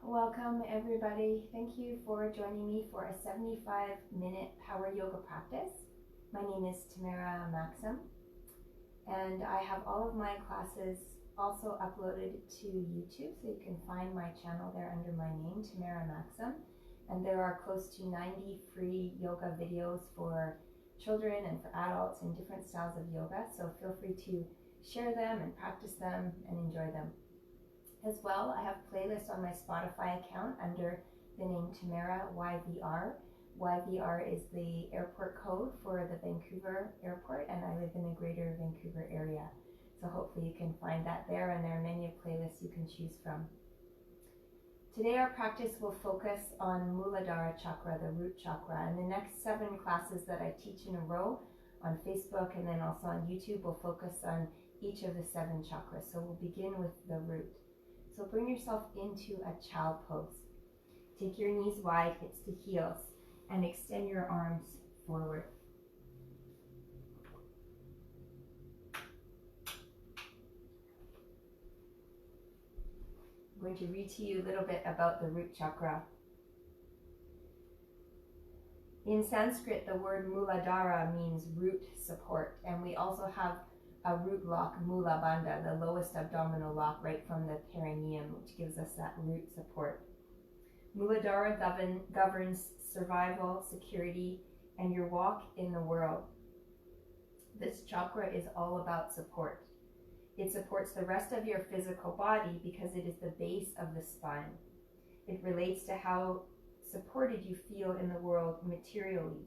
Welcome everybody. Thank you for joining me for a 75-minute power yoga practice. My name is Tamara Maxim, and I have all of my classes also uploaded to YouTube, so you can find my channel there under my name, Tamara Maxim. And there are close to 90 free yoga videos for children and for adults in different styles of yoga, so feel free to share them and practice them and enjoy them. As well, I have playlists on my Spotify account under the name Tamara YVR. YVR is the airport code for the Vancouver airport, and I live in the greater Vancouver area. So hopefully you can find that there, and there are many playlists you can choose from. Today our practice will focus on Muladhara Chakra, the Root Chakra, and the next 7 classes that I teach in a row on Facebook and then also on YouTube will focus on each of the 7 chakras. So we'll begin with the root. So bring yourself into a child pose. Take your knees wide, hips to heels, and extend your arms forward. I'm going to read to you a little bit about the root chakra. In Sanskrit, the word Muladhara means root support, and we also have a root lock, Mula Bandha, the lowest abdominal lock right from the perineum, which gives us that root support. Muladhara governs survival, security, and your walk in the world. This chakra is all about support. It supports the rest of your physical body because it is the base of the spine. It relates to how supported you feel in the world materially.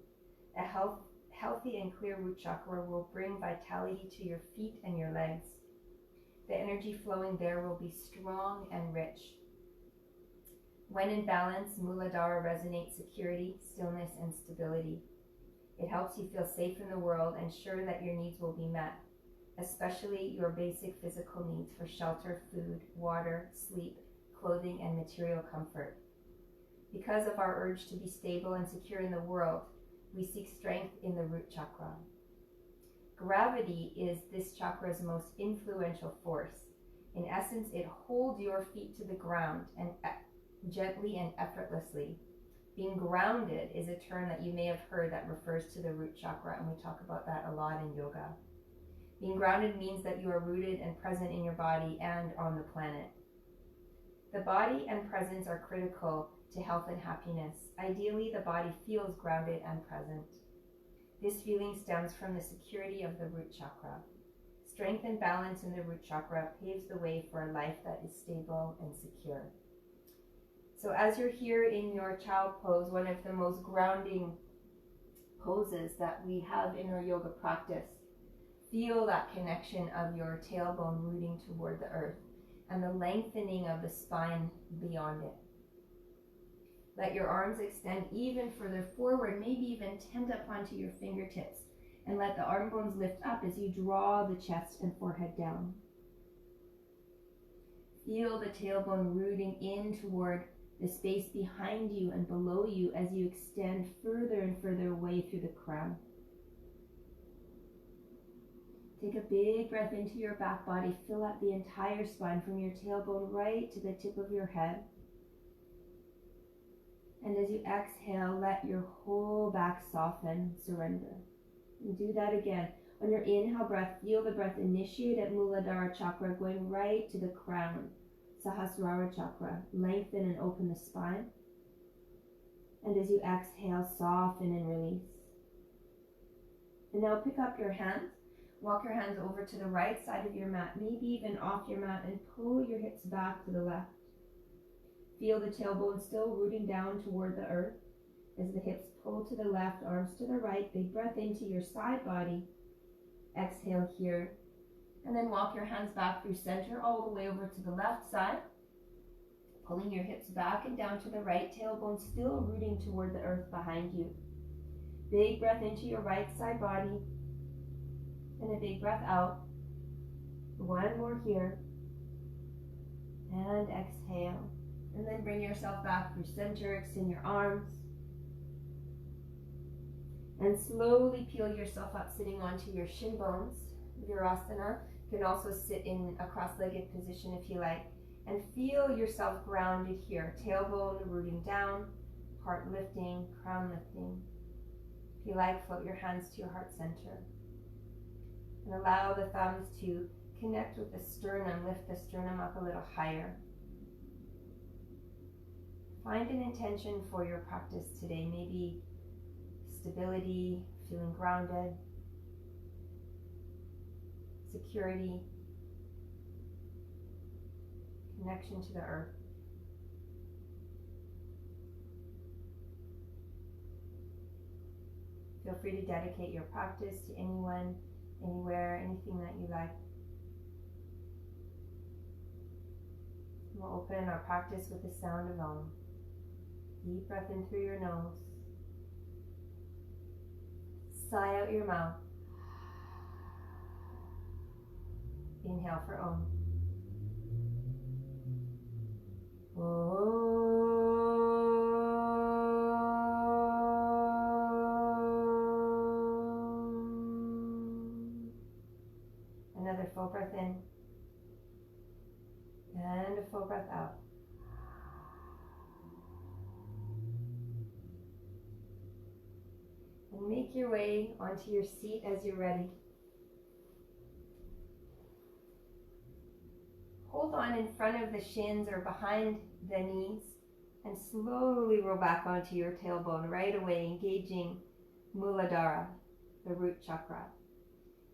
A healthy and clear root chakra will bring vitality to your feet and your legs. The energy flowing there will be strong and rich. When in balance, Muladhara resonates security, stillness, and stability. It helps you feel safe in the world and sure that your needs will be met, especially your basic physical needs for shelter, food, water, sleep, clothing, and material comfort. Because of our urge to be stable and secure in the world, we seek strength in the root chakra. Gravity is this chakra's most influential force. In essence, it holds your feet to the ground and gently and effortlessly. Being grounded is a term that you may have heard that refers to the root chakra, and we talk about that a lot in yoga. Being grounded means that you are rooted and present in your body and on the planet. The body and presence are critical to health and happiness. Ideally, the body feels grounded and present. This feeling stems from the security of the root chakra. Strength and balance in the root chakra paves the way for a life that is stable and secure. So as you're here in your child pose, one of the most grounding poses that we have in our yoga practice, feel that connection of your tailbone rooting toward the earth and the lengthening of the spine beyond it. Let your arms extend even further forward, maybe even tend up onto your fingertips, and let the arm bones lift up as you draw the chest and forehead down. Feel the tailbone rooting in toward the space behind you and below you as you extend further and further away through the crown. Take a big breath into your back body. Fill up the entire spine from your tailbone right to the tip of your head. And as you exhale, let your whole back soften, surrender. And do that again. On your inhale breath, feel the breath initiate at Muladhara Chakra, going right to the crown, Sahasrara Chakra. Lengthen and open the spine. And as you exhale, soften and release. And now pick up your hands. Walk your hands over to the right side of your mat, maybe even off your mat, and pull your hips back to the left. Feel the tailbone still rooting down toward the earth as the hips pull to the left, arms to the right. Big breath into your side body. Exhale here. And then walk your hands back through center all the way over to the left side. Pulling your hips back and down to the right, tailbone still rooting toward the earth behind you. Big breath into your right side body. And a big breath out. One more here. And exhale. And then bring yourself back through center, extend your arms. And slowly peel yourself up, sitting onto your shin bones. Virasana. You can also sit in a cross-legged position if you like. And feel yourself grounded here. Tailbone rooting down, heart lifting, crown lifting. If you like, float your hands to your heart center. And allow the thumbs to connect with the sternum. Lift the sternum up a little higher. Find an intention for your practice today. Maybe stability, feeling grounded, security, connection to the earth. Feel free to dedicate your practice to anyone, anywhere, anything that you like. We'll open our practice with the sound of Om. Deep breath in through your nose. Sigh out your mouth. Inhale for Om. Another full breath in. And a full breath out. And make your way onto your seat as you're ready. Hold on in front of the shins or behind the knees and slowly roll back onto your tailbone right away, engaging Muladhara, the root chakra.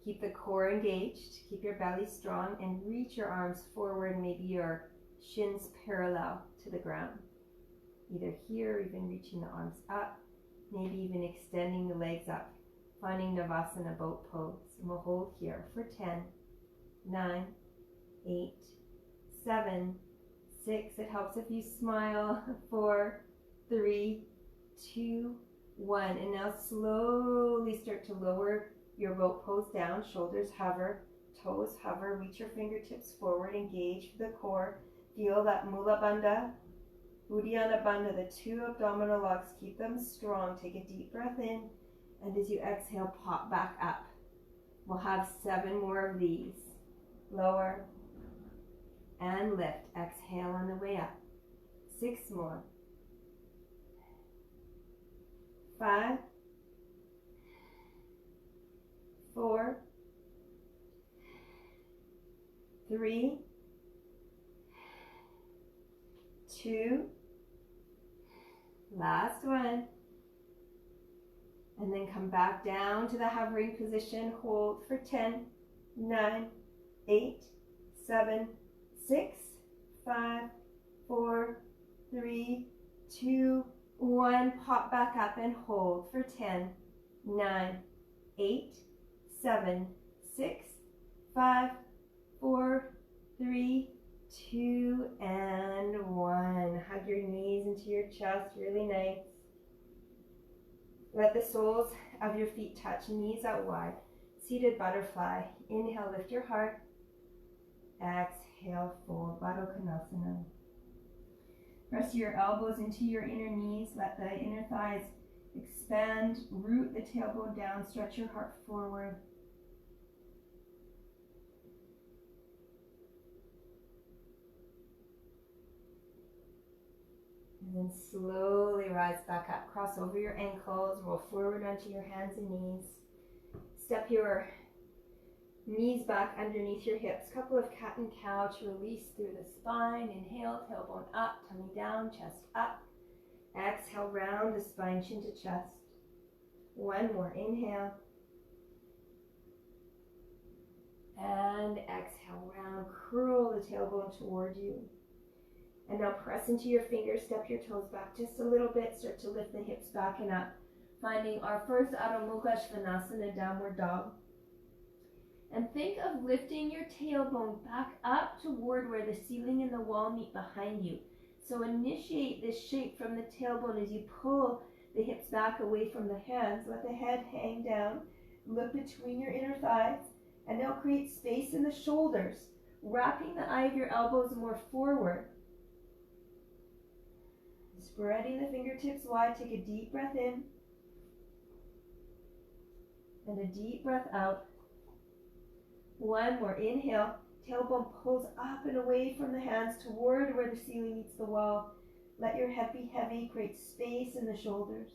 Keep the core engaged, keep your belly strong, and reach your arms forward, maybe your shins parallel to the ground. Either here, or even reaching the arms up, maybe even extending the legs up, finding Navasana boat pose. And we'll hold here for 10, 9, 8, 7, 6. It helps if you smile. 4, 3, 2, 1. And now slowly start to lower your boat pose down. Shoulders hover, toes hover. Reach your fingertips forward. Engage the core. Feel that Mula Bandha, Uddiyana Bandha, the 2 abdominal locks. Keep them strong. Take a deep breath in. And as you exhale, pop back up. We'll have 7 more of these. Lower and lift. Exhale on the way up. 6 more. 5, 4, 3, 2, last one. And then come back down to the hovering position. Hold for 10, 9, 8, 7, 6, 5, 4, 3, 2, 1. Pop back up and hold for 10, 9, 8, 7, 6, 5, 4, 3, 2, and 1. Hug your knees into your chest, really nice. Let the soles of your feet touch, knees out wide. Seated butterfly. Inhale, lift your heart. Exhale, fold, Bhujangasana. Press your elbows into your inner knees. Let the inner thighs expand. Root the tailbone down. Stretch your heart forward. And then slowly rise back up. Cross over your ankles. Roll forward onto your hands and knees. Step your knees back underneath your hips. Couple of cat and cow to release through the spine. Inhale, tailbone up, tummy down, chest up. Exhale, round the spine, chin to chest. 1 more. Inhale. And exhale, round. Curl the tailbone toward you. And now press into your fingers, step your toes back just a little bit, start to lift the hips back and up. Finding our first Ardha Hanumanasana, downward dog. And think of lifting your tailbone back up toward where the ceiling and the wall meet behind you. So initiate this shape from the tailbone as you pull the hips back away from the hands. Let the head hang down. Look between your inner thighs. And now create space in the shoulders, wrapping the eye of your elbows more forward. Spreading the fingertips wide. Take a deep breath in. And a deep breath out. 1 more. Inhale. tailbone pulls up and away from the hands toward where the ceiling meets the wall. Let your head be heavy, create space in the shoulders.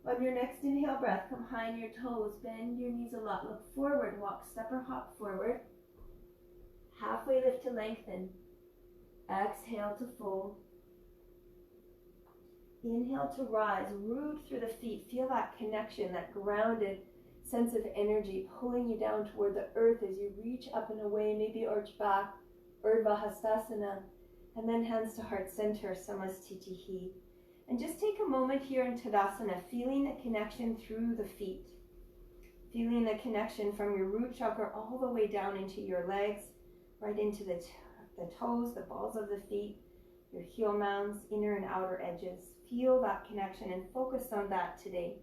On your next inhale breath, come high on your toes, bend your knees a lot, look forward, walk, step or hop forward. Halfway lift to lengthen. Exhale to fold. Inhale to rise, root through the feet. Feel that connection, that grounded sense of energy pulling you down toward the earth as you reach up and away, maybe arch back, Ardha Hanumanasana, and then hands to heart center, Samastitihi. And just take a moment here in Tadasana, feeling the connection through the feet. Feeling the connection from your root chakra all the way down into your legs, right into the toes, the balls of the feet, your heel mounds, inner and outer edges. Feel that connection and focus on that today.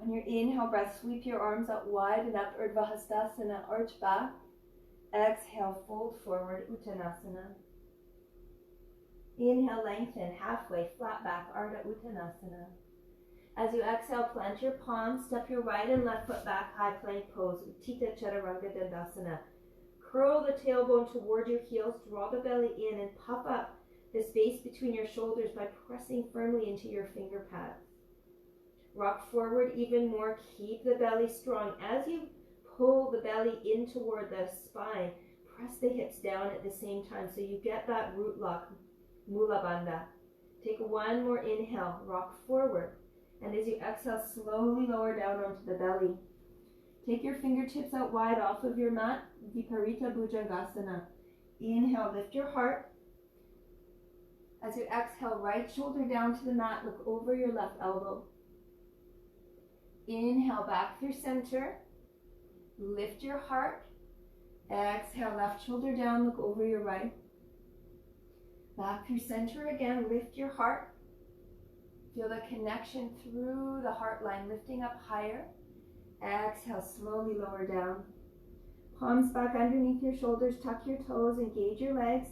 On your inhale breath, sweep your arms out wide and up, Ardha Hanumanasana, arch back. Exhale, fold forward, Uttanasana. Inhale, lengthen, halfway, flat back, Ardha Uttanasana. As you exhale, plant your palms, step your right and left foot back, high plank pose, Uttita Chaturanga Dandasana. Curl the tailbone toward your heels, draw the belly in and puff up the space between your shoulders by pressing firmly into your finger pads. Rock forward even more, keep the belly strong. As you pull the belly in toward the spine, press the hips down at the same time so you get that root lock, Mula Bandha. Take one more inhale, rock forward. And as you exhale, slowly lower down onto the belly. Take your fingertips out wide off of your mat, Viparita Bhujangasana. Inhale, lift your heart. As you exhale, right shoulder down to the mat, look over your left elbow. Inhale, back through center. Lift your heart. Exhale, left shoulder down, look over your right. Back through center again, lift your heart. Feel the connection through the heart line, lifting up higher. Exhale, slowly lower down. Palms back underneath your shoulders, tuck your toes, engage your legs.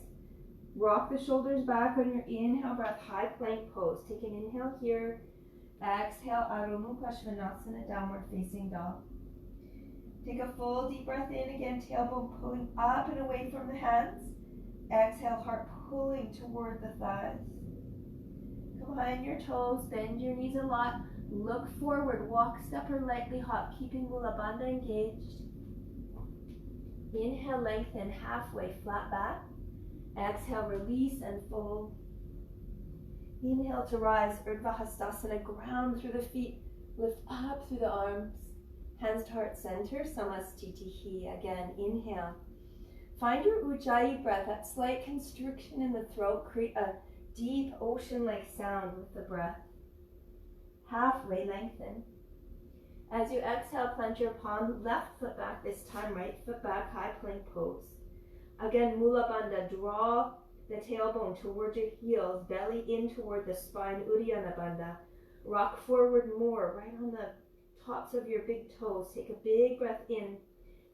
Rock the shoulders back on your inhale breath, high plank pose. Take an inhale here. Exhale, Ardha Hanumanasana, downward facing dog. Take a full deep breath in again, tailbone pulling up and away from the hands. Exhale, heart pulling toward the thighs. Come high on your toes, bend your knees a lot. Look forward, walk, step or lightly hop, keeping Mula Bandha engaged. Inhale, lengthen, halfway, flat back. Exhale, release and fold. Inhale to rise, Ardha Hanumanasana, ground through the feet, lift up through the arms. Hands to heart center, Samastitihi. Again, inhale. Find your Ujjayi breath, that slight constriction in the throat. Create a deep ocean-like sound with the breath. Halfway lengthen. As you exhale, plant your palm, left foot back this time, right foot back, high plank pose. Again, Mula Bandha, draw the tailbone toward your heels, belly in toward the spine, Uddiyana Bandha. Rock forward more, right on the tops of your big toes. Take a big breath in.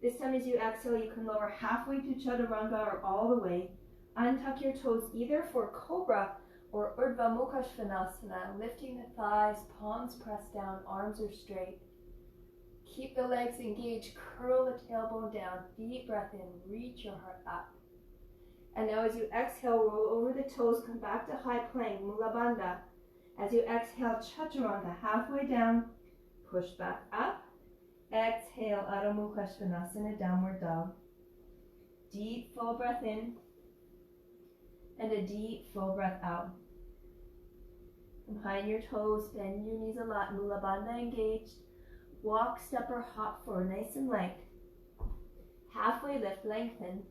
This time as you exhale, you can lower halfway to Chaturanga or all the way. Untuck your toes either for Cobra or Urdhva Mukha Svanasana, lifting the thighs, palms pressed down, arms are straight. Keep the legs engaged, curl the tailbone down, deep breath in, reach your heart up. And now as you exhale, roll over the toes, come back to high plank, Mula Bandha. As you exhale, Chaturanga, halfway down, push back up. Exhale, Ardha Mukha Svanasana, downward dog. Deep full breath in, and a deep full breath out. Come high on your toes, bend your knees a lot, Mula Bandha engaged. Walk, step or hop forward, nice and light. Halfway lift, lengthen.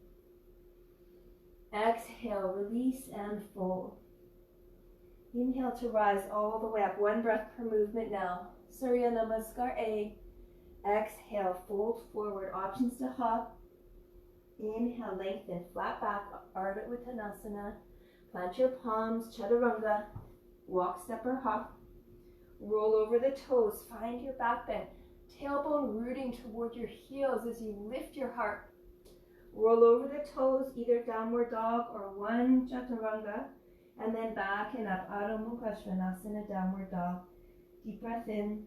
Exhale, release and fold. Inhale to rise all the way up, one breath per movement now. Surya Namaskar A. Exhale, fold forward, options to hop. Inhale, lengthen, flat back, Ardha Uttanasana. Plant your palms, Chaturanga. Walk, step or hop. Roll over the toes, find your back bend. Tailbone rooting toward your heels as you lift your heart. Roll over the toes, either downward dog or one Chaturanga. And then back and up, Ardha Mukha Svanasana, downward dog. Deep breath in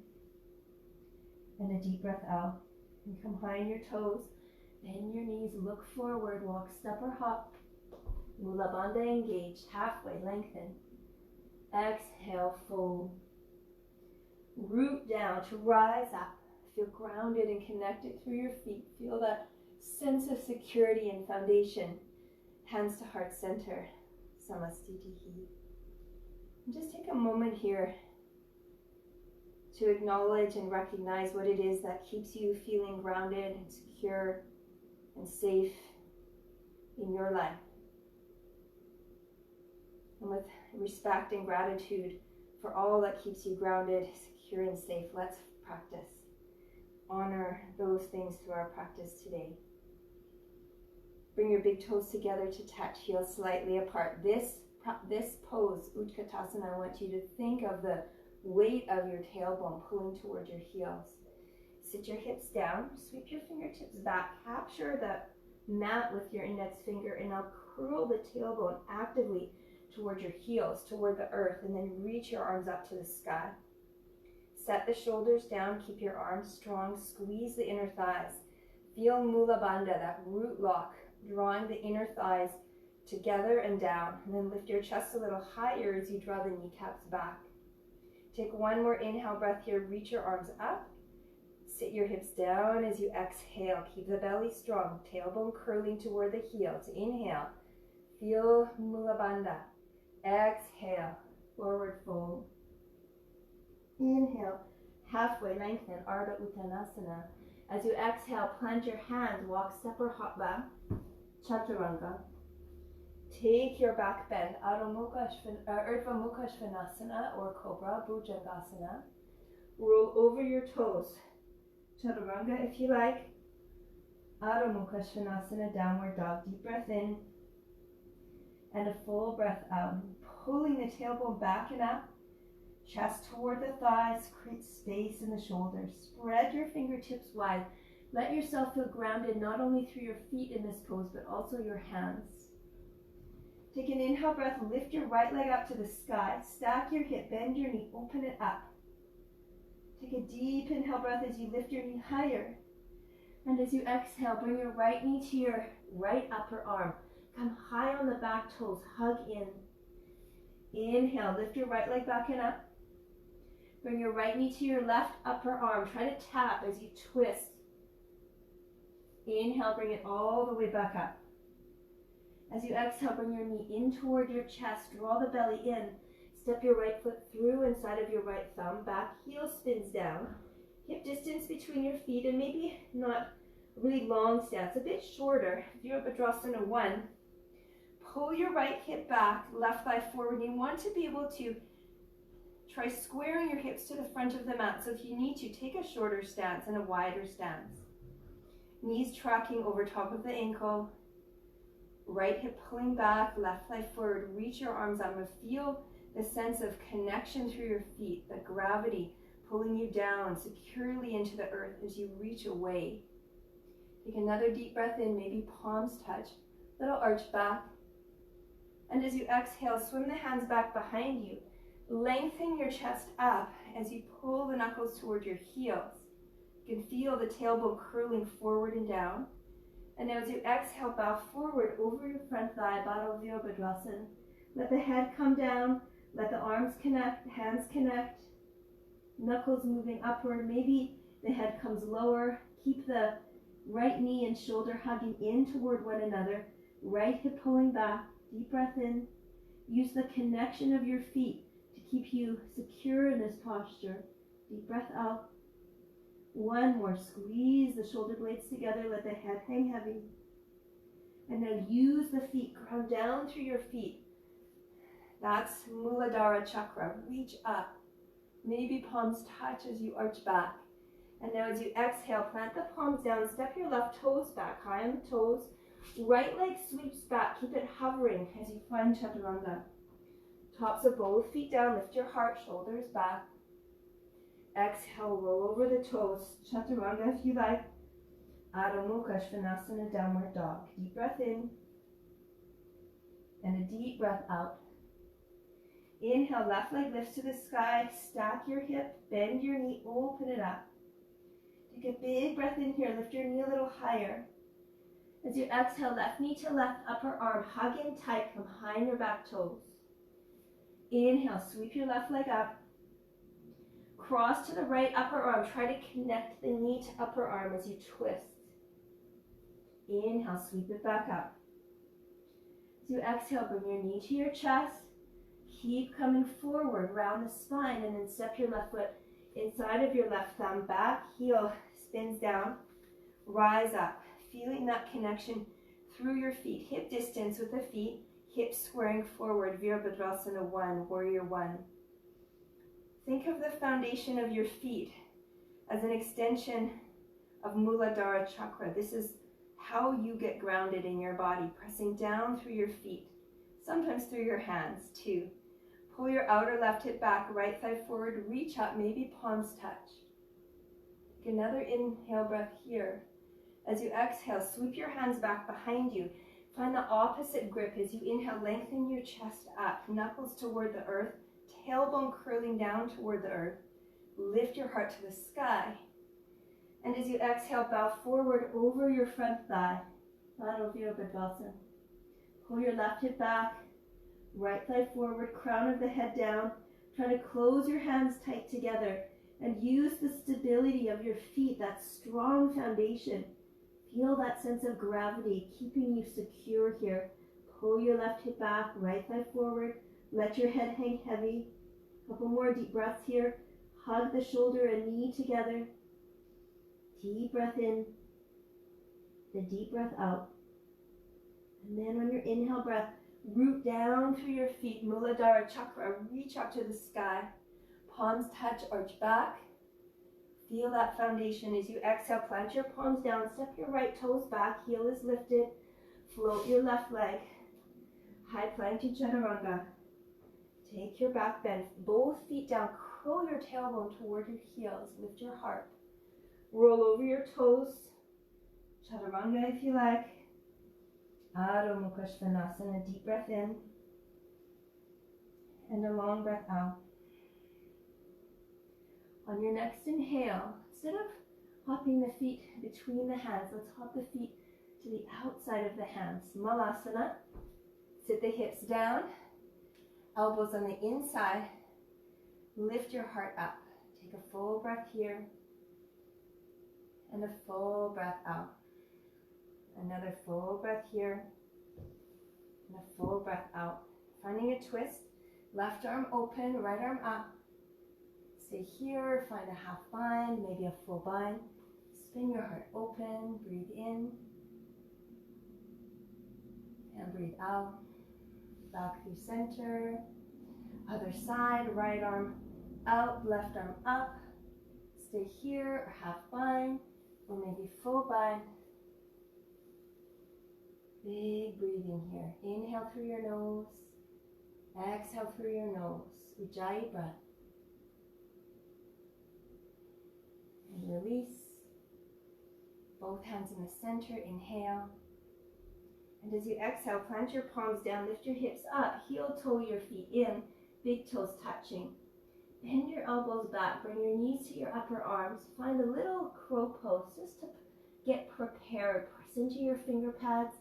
and a deep breath out. And come high on your toes. Bend your knees, look forward, walk, step or hop. Mula Bandha engaged, halfway, lengthen. Exhale, fold. Root down to rise up. Feel grounded and connected through your feet. Feel that sense of security and foundation. Hands to heart center. Samastitihi. Just take a moment here to acknowledge and recognize what it is that keeps you feeling grounded and secure and safe in your life. And with respect and gratitude for all that keeps you grounded, secure, and safe, let's practice. Honor those things through our practice today. Bring your big toes together to touch, heels slightly apart. This pose, Utkatasana, I want you to think of the weight of your tailbone pulling towards your heels. Sit your hips down, sweep your fingertips back, capture the mat with your index finger, and now curl the tailbone actively toward your heels, toward the earth, and then reach your arms up to the sky. Set the shoulders down, keep your arms strong, squeeze the inner thighs. Feel Mula Bandha, that root lock, drawing the inner thighs together and down. And then lift your chest a little higher as you draw the kneecaps back. Take one more inhale breath here, reach your arms up. Sit your hips down as you exhale. Keep the belly strong, tailbone curling toward the heels. Inhale, feel Mula Bandha. Exhale, forward fold. Inhale, halfway lengthen, Ardha Hanumanasana. As you exhale, plant your hands, walk, step or hop back, Chaturanga. Take your back bend, Ardha Hanumanasana or Cobra, Bhujangasana. Roll over your toes, Chaturanga if you like. Ardha Hanumanasana, downward dog. Deep breath in and a full breath out. Pulling the tailbone back and up. Chest toward the thighs, create space in the shoulders. Spread your fingertips wide. Let yourself feel grounded not only through your feet in this pose, but also your hands. Take an inhale breath, lift your right leg up to the sky. Stack your hip, bend your knee, open it up. Take a deep inhale breath as you lift your knee higher. And as you exhale, bring your right knee to your right upper arm. Come high on the back toes, hug in. Inhale, lift your right leg back and up. Bring your right knee to your left upper arm. Try to tap as you twist. Inhale, bring it all the way back up. As you exhale, bring your knee in toward your chest. Draw the belly in. Step your right foot through inside of your right thumb. Back heel spins down. Hip distance between your feet, and maybe not a really long stance, a bit shorter. Virabhadrasana 1. Pull your right hip back, left thigh forward. You want to be able to try squaring your hips to the front of the mat. So if you need to, take a shorter stance and a wider stance. Knees tracking over top of the ankle. Right hip pulling back, left thigh forward. Reach your arms up and feel the sense of connection through your feet, the gravity pulling you down securely into the earth as you reach away. Take another deep breath in, maybe palms touch, little arch back. And as you exhale, swim the hands back behind you. Lengthen your chest up as you pull the knuckles toward your heels. You can feel the tailbone curling forward and down. And now as you exhale, bow forward over your front thigh, Baddha Virabhadrasana. Let the head come down, let the arms connect, hands connect, knuckles moving upward. Maybe the head comes lower. Keep the right knee and shoulder hugging in toward one another. Right hip pulling back, deep breath in. Use the connection of your feet to keep you secure in this posture. Deep breath out. One more. Squeeze the shoulder blades together. Let the head hang heavy. And now use the feet. Ground down through your feet. That's Muladhara chakra. Reach up. Maybe palms touch as you arch back. And now as you exhale, plant the palms down. Step your left toes back. High on the toes. Right leg sweeps back. Keep it hovering as you find Chaturanga. Tops of both feet down. Lift your heart. Shoulders back. Exhale, roll over the toes. Chaturanga if you like. Ardha Hanumanasana, downward dog. Deep breath in. And a deep breath out. Inhale, left leg lifts to the sky. Stack your hip. Bend your knee. Open it up. Take a big breath in here. Lift your knee a little higher. As you exhale, left knee to left upper arm, hug in tight, come behind your back toes. Inhale, sweep your left leg up. Cross to the right upper arm. Try to connect the knee to upper arm as you twist. Inhale, sweep it back up. As you exhale, bring your knee to your chest. Keep coming forward, round the spine, and then step your left foot inside of your left thumb. Back heel spins down. Rise up, feeling that connection through your feet. Hip distance with the feet. Hips squaring forward. Virabhadrasana 1, Warrior 1. Think of the foundation of your feet as an extension of Muladhara chakra. This is how you get grounded in your body, pressing down through your feet, sometimes through your hands too. Pull your outer left hip back, right thigh forward, reach up, maybe palms touch. Take another inhale breath here. As you exhale, sweep your hands back behind you. Find the opposite grip as you inhale, lengthen your chest up, knuckles toward the earth, tailbone curling down toward the earth. Lift your heart to the sky. And as you exhale, bow forward over your front thigh. Adho Virabhadrasana. Pull your left hip back, right thigh forward, crown of the head down. Try to close your hands tight together and use the stability of your feet, that strong foundation. Feel that sense of gravity keeping you secure here. Pull your left hip back, right thigh forward. Let your head hang heavy. Couple more deep breaths here. Hug the shoulder and knee together. Deep breath in. The deep breath out. And then on your inhale breath, root down through your feet. Muladhara chakra. Reach up to the sky. Palms touch, arch back. Feel that foundation. As you exhale, plant your palms down. Step your right toes back. Heel is lifted. Float your left leg. High plank to chaturanga. Take your back bend. Both feet down. Curl your tailbone toward your heels. Lift your heart. Roll over your toes. Chaturanga if you like. Ardha Hanumanasana. Deep breath in. And a long breath out. On your next inhale, instead of hopping the feet between the hands, let's hop the feet to the outside of the hands. Malasana. Sit the hips down. Elbows on the inside. Lift your heart up. Take a full breath here. And a full breath out. Another full breath here. And a full breath out. Finding a twist. Left arm open, right arm up. Stay here, find a half bind, maybe a full bind. Spin your heart open, breathe in. And breathe out. Back through center. Other side, right arm out, left arm up. Stay here, half bind, or maybe full bind. Big breathing here. Inhale through your nose. Exhale through your nose. Ujjayi breath. And release. Both hands in the center. Inhale. And as you exhale, plant your palms down. Lift your hips up. Heel toe your feet in. Big toes touching. Bend your elbows back. Bring your knees to your upper arms. Find a little crow pose just to get prepared. Press into your finger pads.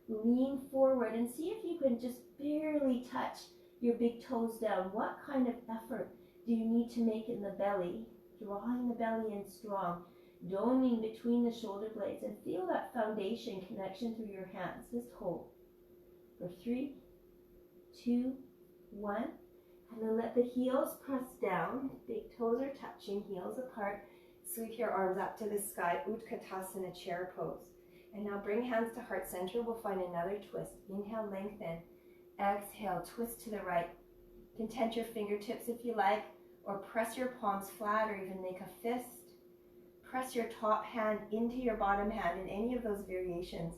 Lean forward and see if you can just barely touch your big toes down. What kind of effort do you need to make in the belly? Drawing the belly in strong. Doming between the shoulder blades and feel that foundation connection through your hands. Just hold for 3, 2, 1. And then let the heels press down. Big toes are touching, heels apart. Sweep your arms up to the sky. Utkatasana, chair pose. And now bring hands to heart center. We'll find another twist. Inhale, lengthen. Exhale, twist to the right. Content your fingertips if you like, or press your palms flat, or even make a fist. Press your top hand into your bottom hand in any of those variations.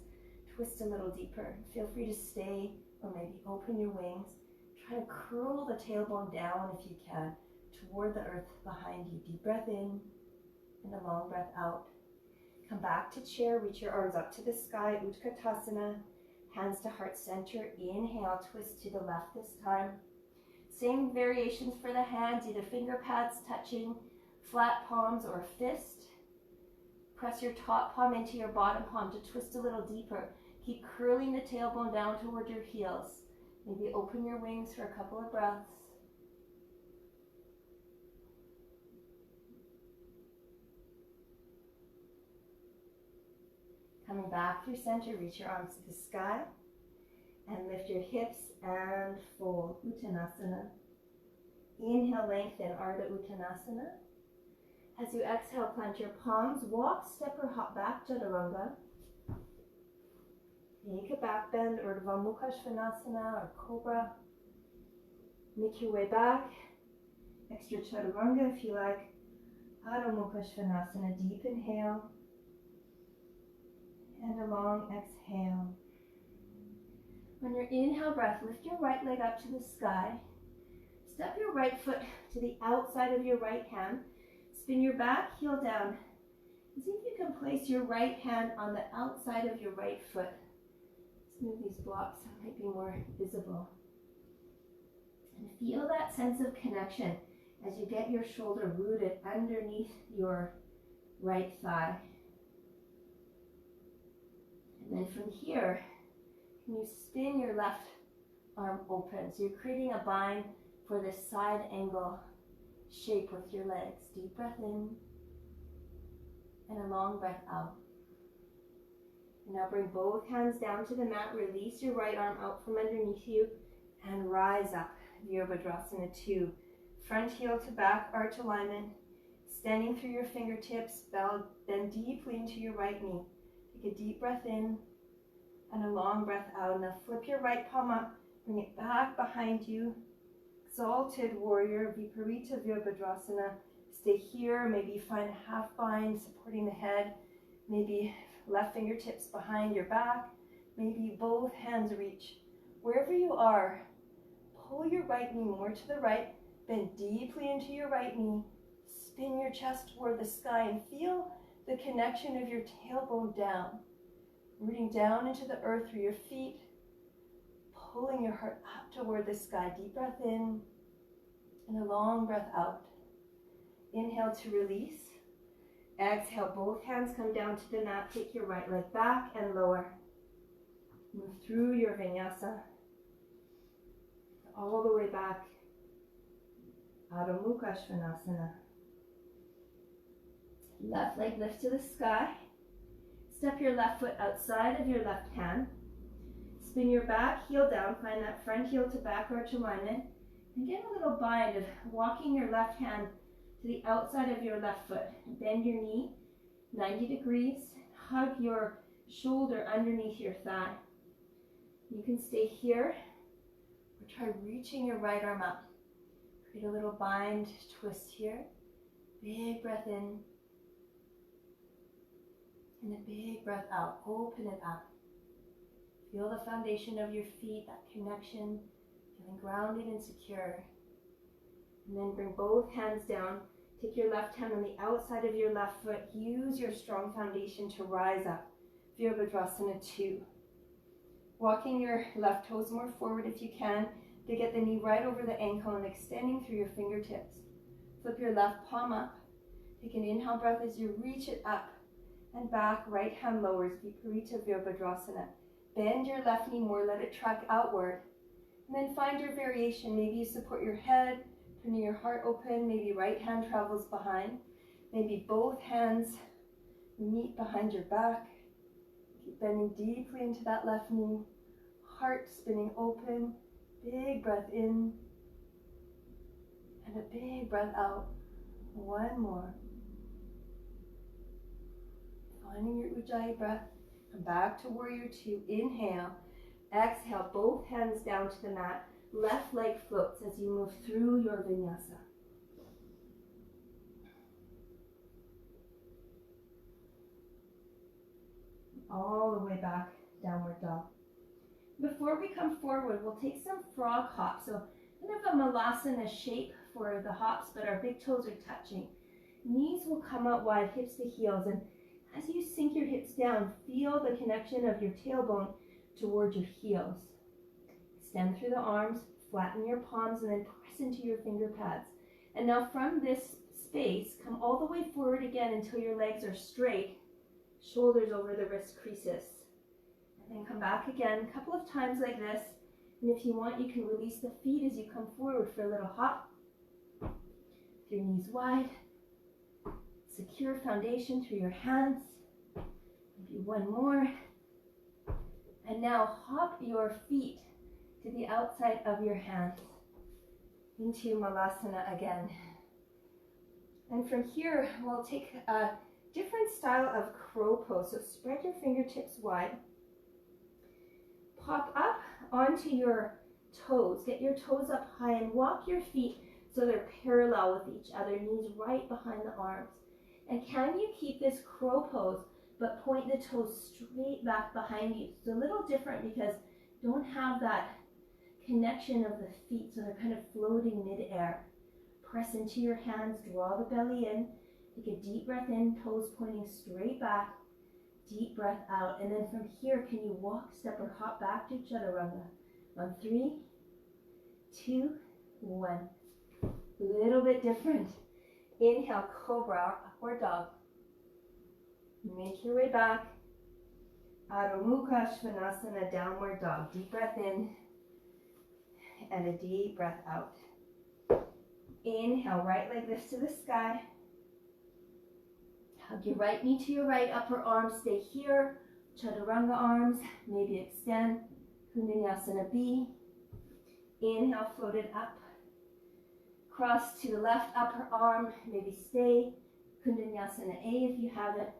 Twist a little deeper. Feel free to stay, or maybe open your wings. Try to curl the tailbone down if you can, toward the earth behind you. Deep breath in, and a long breath out. Come back to chair, reach your arms up to the sky, Utkatasana, hands to heart center. Inhale, twist to the left this time. Same variations for the hands, either finger pads touching, flat palms, or fist. Press your top palm into your bottom palm to twist a little deeper. Keep curling the tailbone down toward your heels. Maybe open your wings for a couple of breaths. Coming back through center, reach your arms to the sky and lift your hips and fold. Uttanasana. Inhale, lengthen, Ardha Hanumanasana. As you exhale, plant your palms, walk, step or hop back, Chaturanga. Take a back bend, Urdhva Mukha Svanasana or Cobra. Make your way back. Extra Chaturanga if you like. Adho Mukha Svanasana, deep inhale. And a long exhale. On your inhale breath, lift your right leg up to the sky. Step your right foot to the outside of your right hand. Spin your back heel down. And see if you can place your right hand on the outside of your right foot. Let's move these blocks so it might be more visible. And feel that sense of connection as you get your shoulder rooted underneath your right thigh. And then from here, can you spin your left arm open? So you're creating a bind for this side angle shape with your legs. Deep breath in and a long breath out. And now bring both hands down to the mat. Release your right arm out from underneath you and rise up. Virabhadrasana 2. Front heel to back, arch alignment. Standing through your fingertips, bend deeply into your right knee. Take a deep breath in and a long breath out. Now flip your right palm up, bring it back behind you. Exalted warrior, Viparita Virabhadrasana. Stay here, maybe find a half bind supporting the head. Maybe left fingertips behind your back. Maybe both hands reach. Wherever you are, pull your right knee more to the right. Bend deeply into your right knee. Spin your chest toward the sky and feel the connection of your tailbone down. Rooting down into the earth through your feet. Pulling your heart up toward the sky. Deep breath in and a long breath out. Inhale to release. Exhale, both hands come down to the mat. Take your right leg back and lower. Move through your vinyasa. All the way back. Adho Mukha Svanasana. Left leg lift to the sky. Step your left foot outside of your left hand. Spin your back heel down. Find that front heel to back arch alignment. And get a little bind of walking your left hand to the outside of your left foot. Bend your knee 90 degrees. Hug your shoulder underneath your thigh. You can stay here or try reaching your right arm up. Create a little bind twist here. Big breath in. And a big breath out. Open it up. Feel the foundation of your feet, that connection, feeling grounded and secure. And then bring both hands down. Take your left hand on the outside of your left foot. Use your strong foundation to rise up. Virabhadrasana 2. Walking your left toes more forward if you can to get the knee right over the ankle and extending through your fingertips. Flip your left palm up. Take an inhale breath as you reach it up and back. Right hand lowers. Viparita Virabhadrasana. Bend your left knee more. Let it track outward. And then find your variation. Maybe you support your head, turning your heart open. Maybe right hand travels behind. Maybe both hands meet behind your back. Keep bending deeply into that left knee. Heart spinning open. Big breath in. And a big breath out. One more. Finding your Ujjayi breath. Come back to warrior 2. Inhale. Exhale. Both hands down to the mat. Left leg floats as you move through your vinyasa. All the way back, downward dog. Before we come forward, we'll take some frog hops. So kind of a malasana shape for the hops, but our big toes are touching. Knees will come out wide, hips to heels. And as you sink your hips down, feel the connection of your tailbone towards your heels. Extend through the arms, flatten your palms, and then press into your finger pads. And now from this space, come all the way forward again until your legs are straight. Shoulders over the wrist creases. And then come back again, a couple of times like this. And if you want, you can release the feet as you come forward for a little hop. With your knees wide. Secure foundation through your hands. Maybe one more. And now hop your feet to the outside of your hands into Malasana again. And from here, we'll take a different style of crow pose. So spread your fingertips wide. Pop up onto your toes. Get your toes up high and walk your feet so they're parallel with each other. Knees right behind the arms. And can you keep this crow pose, but point the toes straight back behind you? It's a little different because you don't have that connection of the feet, so they're kind of floating mid-air. Press into your hands, draw the belly in, take a deep breath in, toes pointing straight back, deep breath out, and then from here, can you walk, step, or hop back to Chaturanga? On 3, 2, 1. A little bit different. Inhale, Cobra or Dog. Make your way back. Ardha Hanumanasana, Downward Dog. Deep breath in and a deep breath out. Inhale, right leg lifts to the sky. Hug your right knee to your right upper arm. Stay here. Chaturanga arms. Maybe extend. Bhujangasana B. Inhale, float it up. Cross to the left upper arm. Maybe stay. Bhujangasana A if you have it.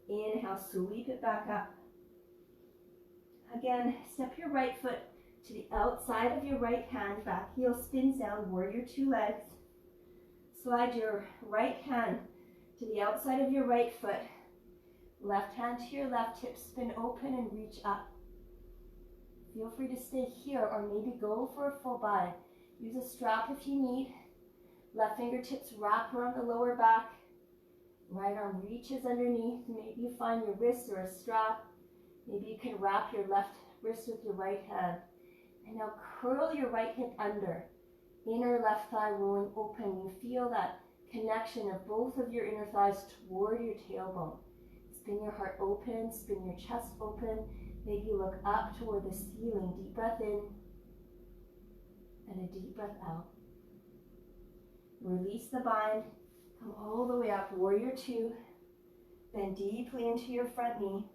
Inhale, sweep it back up. Again, step your right foot to the outside of your right hand. Back heel spins down. Warrior 2 legs. Slide your right hand to the outside of your right foot. Left hand to your left hip. Spin open and reach up. Feel free to stay here or maybe go for a full bind. Use a strap if you need. Left fingertips wrap around the lower back. Right arm reaches underneath. Maybe you find your wrist or a strap. Maybe you can wrap your left wrist with your right hand. And now curl your right hip under. Inner left thigh rolling open. You feel that connection of both of your inner thighs toward your tailbone. Spin your heart open. Spin your chest open. Maybe you look up toward the ceiling. Deep breath in and a deep breath out. Release the bind. Come all the way up. Warrior 2. Bend deeply into your front knee.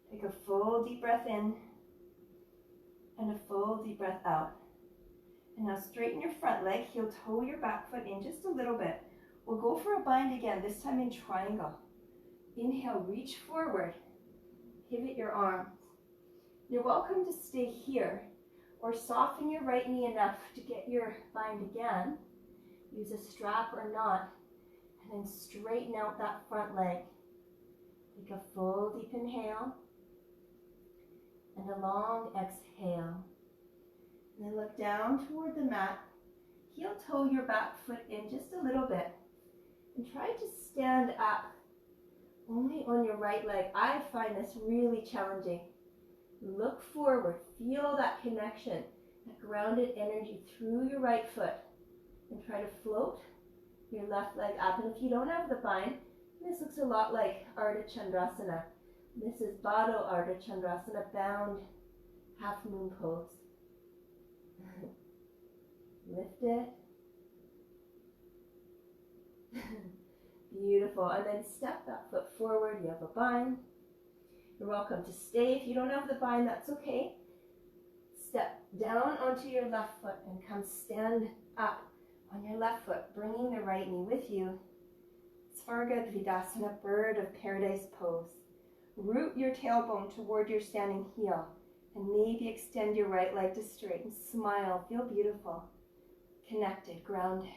Take a full deep breath in and a full deep breath out. And now straighten your front leg. Heel toe your back foot in just a little bit. We'll go for a bind again, this time in triangle. Inhale, reach forward. Pivot your arms. You're welcome to stay here or soften your right knee enough to get your bind again. Use a strap or not. And then straighten out that front leg. Take a full deep inhale and a long exhale. And then look down toward the mat. Heel toe your back foot in just a little bit. And try to stand up only on your right leg. I find this really challenging. Look forward. Feel that connection, that grounded energy through your right foot. And try to float your left leg up. And if you don't have the bind, this looks a lot like Ardha Chandrasana. This is Bado Ardha Chandrasana, bound half moon pose. Lift it. Beautiful. And then step that foot forward. You have a bind. You're welcome to stay. If you don't have the bind, that's okay. Step down onto your left foot and come stand up on your left foot, bringing the right knee with you. Svargadvidasana, bird of paradise pose. Root your tailbone toward your standing heel and maybe extend your right leg to straighten. Smile, feel beautiful, connected, grounded.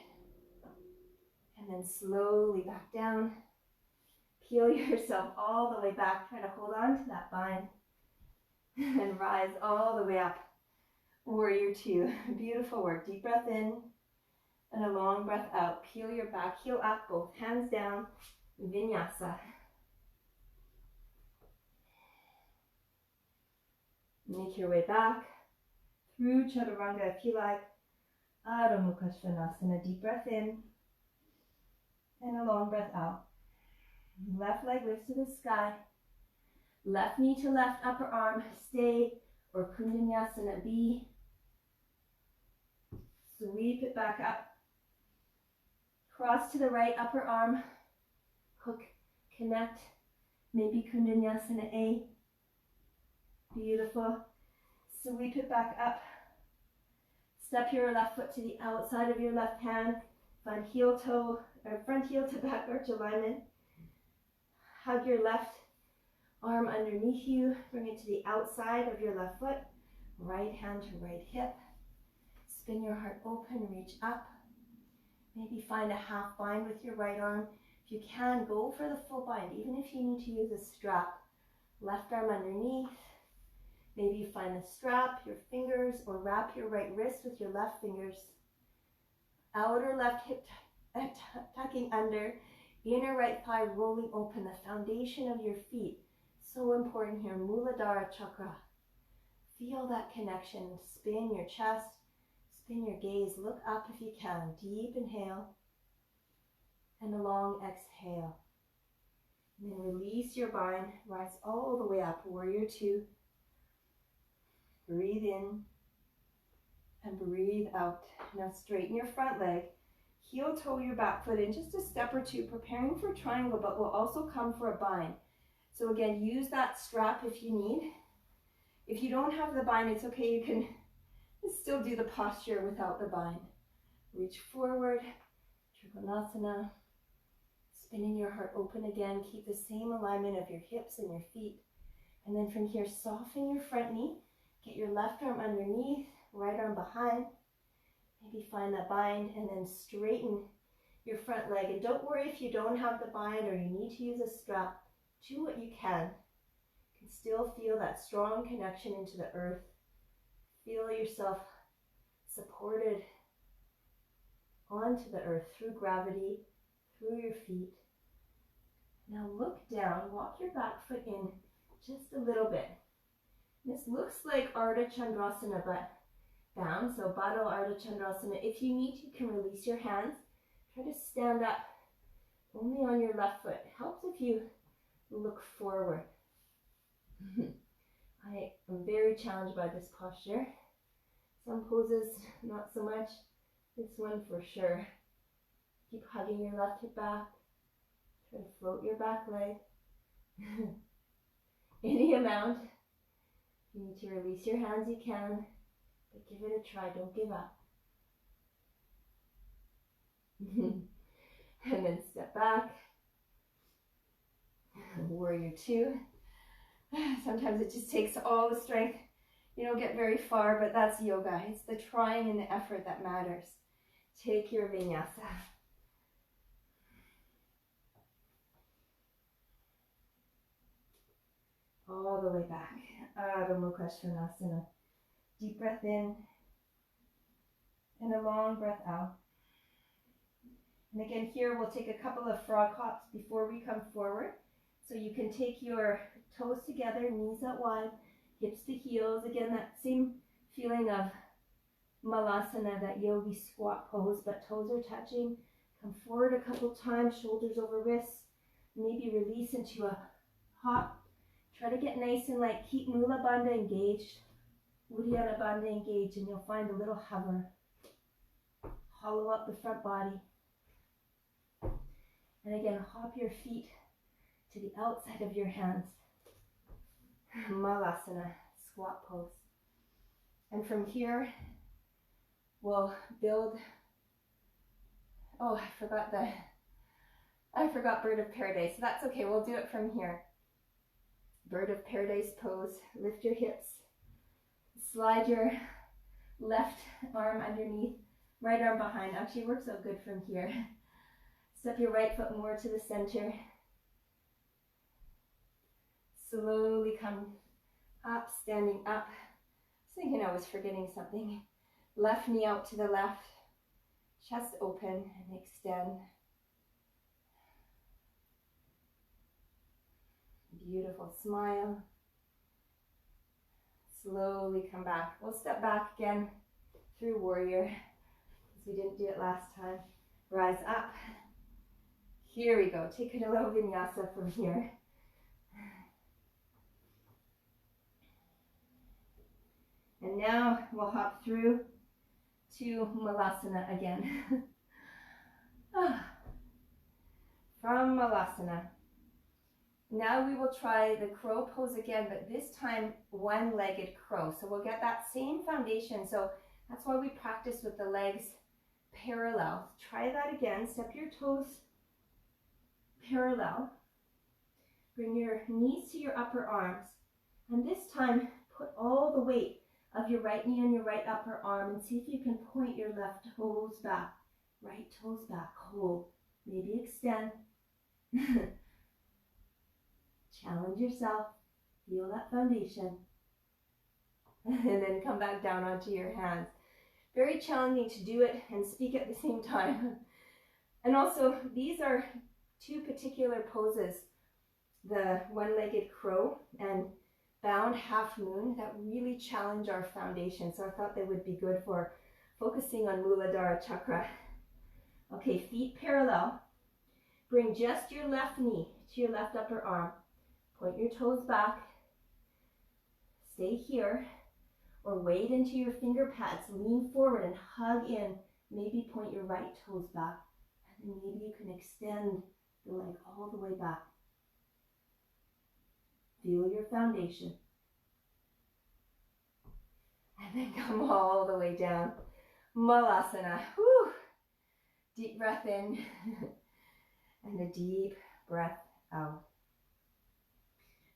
And then slowly back down. Peel yourself all the way back. Try to hold on to that bind. And rise all the way up. Warrior 2. Beautiful work. Deep breath in and a long breath out. Peel your back heel up, both hands down. Vinyasa. Make your way back through Chaturanga if you like. Ardha Hanumanasana. Deep breath in and a long breath out. Left leg lifts to the sky. Left knee to left upper arm, stay, or Kundanyasana B. Sweep it back up. Cross to the right upper arm, hook, connect, maybe Kundanyasana A. Beautiful. Sweep it back up. Step your left foot to the outside of your left hand. Find heel toe, or front heel to back arch alignment. Hug your left arm underneath you. Bring it to the outside of your left foot. Right hand to right hip. Spin your heart open, reach up. Maybe find a half bind with your right arm. If you can, go for the full bind, even if you need to use a strap. Left arm underneath. Maybe you find the strap, your fingers, or wrap your right wrist with your left fingers. Outer left hip tucking under. Inner right thigh rolling open, the foundation of your feet. So important here, Muladhara Chakra. Feel that connection. Spin your chest, spin your gaze. Look up if you can. Deep inhale and a long exhale. And then release your bind. Rise all the way up. Warrior two. Breathe in and breathe out. Now straighten your front leg. Heel toe your back foot in just a step or two, preparing for triangle, but will also come for a bind. So again, use that strap if you need. If you don't have the bind, it's okay. You can still do the posture without the bind. Reach forward, Trikonasana. Spinning your heart open again. Keep the same alignment of your hips and your feet. And then from here, soften your front knee. Get your left arm underneath, right arm behind. Maybe find that bind and then straighten your front leg. And don't worry if you don't have the bind or you need to use a strap. Do what you can. You can still feel that strong connection into the earth. Feel yourself supported onto the earth through gravity, through your feet. Now look down, walk your back foot in just a little bit. This looks like Ardha Chandrasana, but down, so Baddha Ardha Chandrasana. If you need, you can release your hands. Try to stand up only on your left foot. It helps if you look forward. I am very challenged by this posture. Some poses, not so much. This one for sure. Keep hugging your left hip back. Try to float your back leg. Any amount. If you need to release your hands, you can. But give it a try, don't give up. And then step back. Warrior two. Sometimes it just takes all the strength. You don't get very far, but that's yoga. It's the trying and the effort that matters. Take your vinyasa. All the way back. Ardha Hanumanasana. Deep breath in and a long breath out. And again, here we'll take a couple of frog hops before we come forward. So you can take your toes together, knees out wide, hips to heels. Again, that same feeling of Malasana, that yogi squat pose, but toes are touching. Come forward a couple times, shoulders over wrists. Maybe release into a hop. Try to get nice and light. Keep Mula Bandha engaged. Uddiyana Bandha engaged, and you'll find a little hover. Hollow up the front body. And again, hop your feet to the outside of your hands. Malasana, squat pose. And from here, we'll build, I forgot Bird of Paradise. So that's okay, we'll do it from here. Bird of Paradise pose. Lift your hips. Slide your left arm underneath, right arm behind. Actually works out good from here. Step your right foot more to the center. Slowly come up, standing up. I was thinking I was forgetting something. Left knee out to the left. Chest open and extend. Beautiful smile. Slowly come back. We'll step back again through warrior, because we didn't do it last time. Rise up. Here we go. Take a little vinyasa from here. And now we'll hop through to Muladhara again. From Muladhara. Now we will try the crow pose again, but this time one-legged crow. So we'll get that same foundation. So that's why we practice with the legs parallel. Try that again. Step your toes parallel. Bring your knees to your upper arms. And this time, put all the weight of your right knee on your right upper arm and see if you can point your left toes back. Right toes back. Hold. Maybe extend. Challenge yourself. Feel that foundation. And then come back down onto your hands. Very challenging to do it and speak at the same time. And also, these are two particular poses, the one-legged crow and bound half moon, that really challenge our foundation. So I thought they would be good for focusing on Muladhara chakra. Okay, feet parallel. Bring just your left knee to your left upper arm. Point your toes back. Stay here. Or wade into your finger pads. Lean forward and hug in. Maybe point your right toes back. And then maybe you can extend the leg all the way back. Feel your foundation. And then come all the way down. Muladhara. Whew. Deep breath in. And a deep breath out.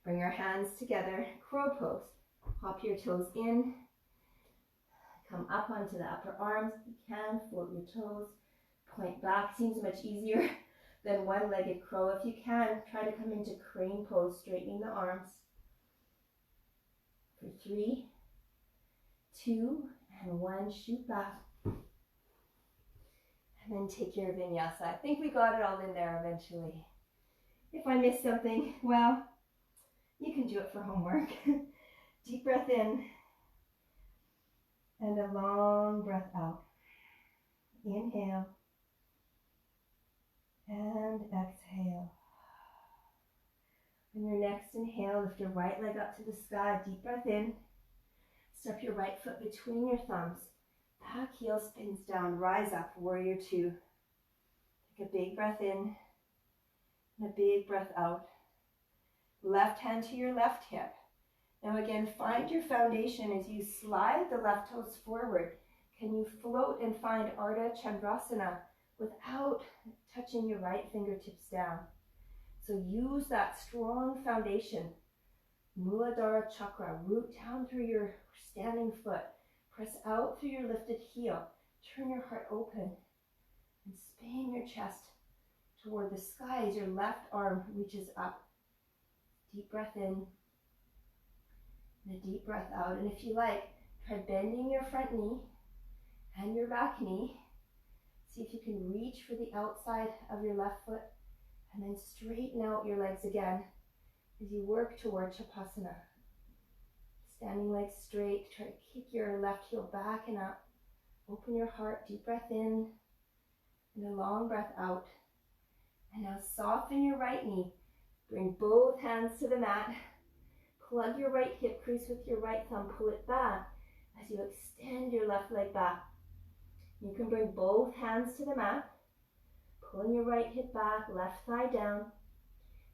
Bring your hands together. Crow pose. Hop your toes in. Come up onto the upper arms if you can. Float your toes. Point back. Seems much easier than one-legged crow. If you can, try to come into crane pose, straightening the arms. For 3, 2, and 1. Shoot back. And then take your vinyasa. I think we got it all in there eventually. If I missed something, well, you can do it for homework. Deep breath in. And a long breath out. Inhale. And exhale. On your next inhale, lift your right leg up to the sky. Deep breath in. Step your right foot between your thumbs. Back heel spins down. Rise up. Warrior 2. Take a big breath in. And a big breath out. Left hand to your left hip. Now again, find your foundation as you slide the left toes forward. Can you float and find Ardha Chandrasana without touching your right fingertips down? So use that strong foundation. Muladhara chakra, root down through your standing foot. Press out through your lifted heel. Turn your heart open and spin your chest toward the sky as your left arm reaches up. Deep breath in and a deep breath out. And if you like, try bending your front knee and your back knee. See if you can reach for the outside of your left foot and then straighten out your legs again as you work toward Shavasana. Standing legs straight, try to kick your left heel back and up. Open your heart, deep breath in and a long breath out. And now soften your right knee. Bring both hands to the mat. Plug your right hip crease with your right thumb. Pull it back as you extend your left leg back. You can bring both hands to the mat. Pulling your right hip back, left thigh down.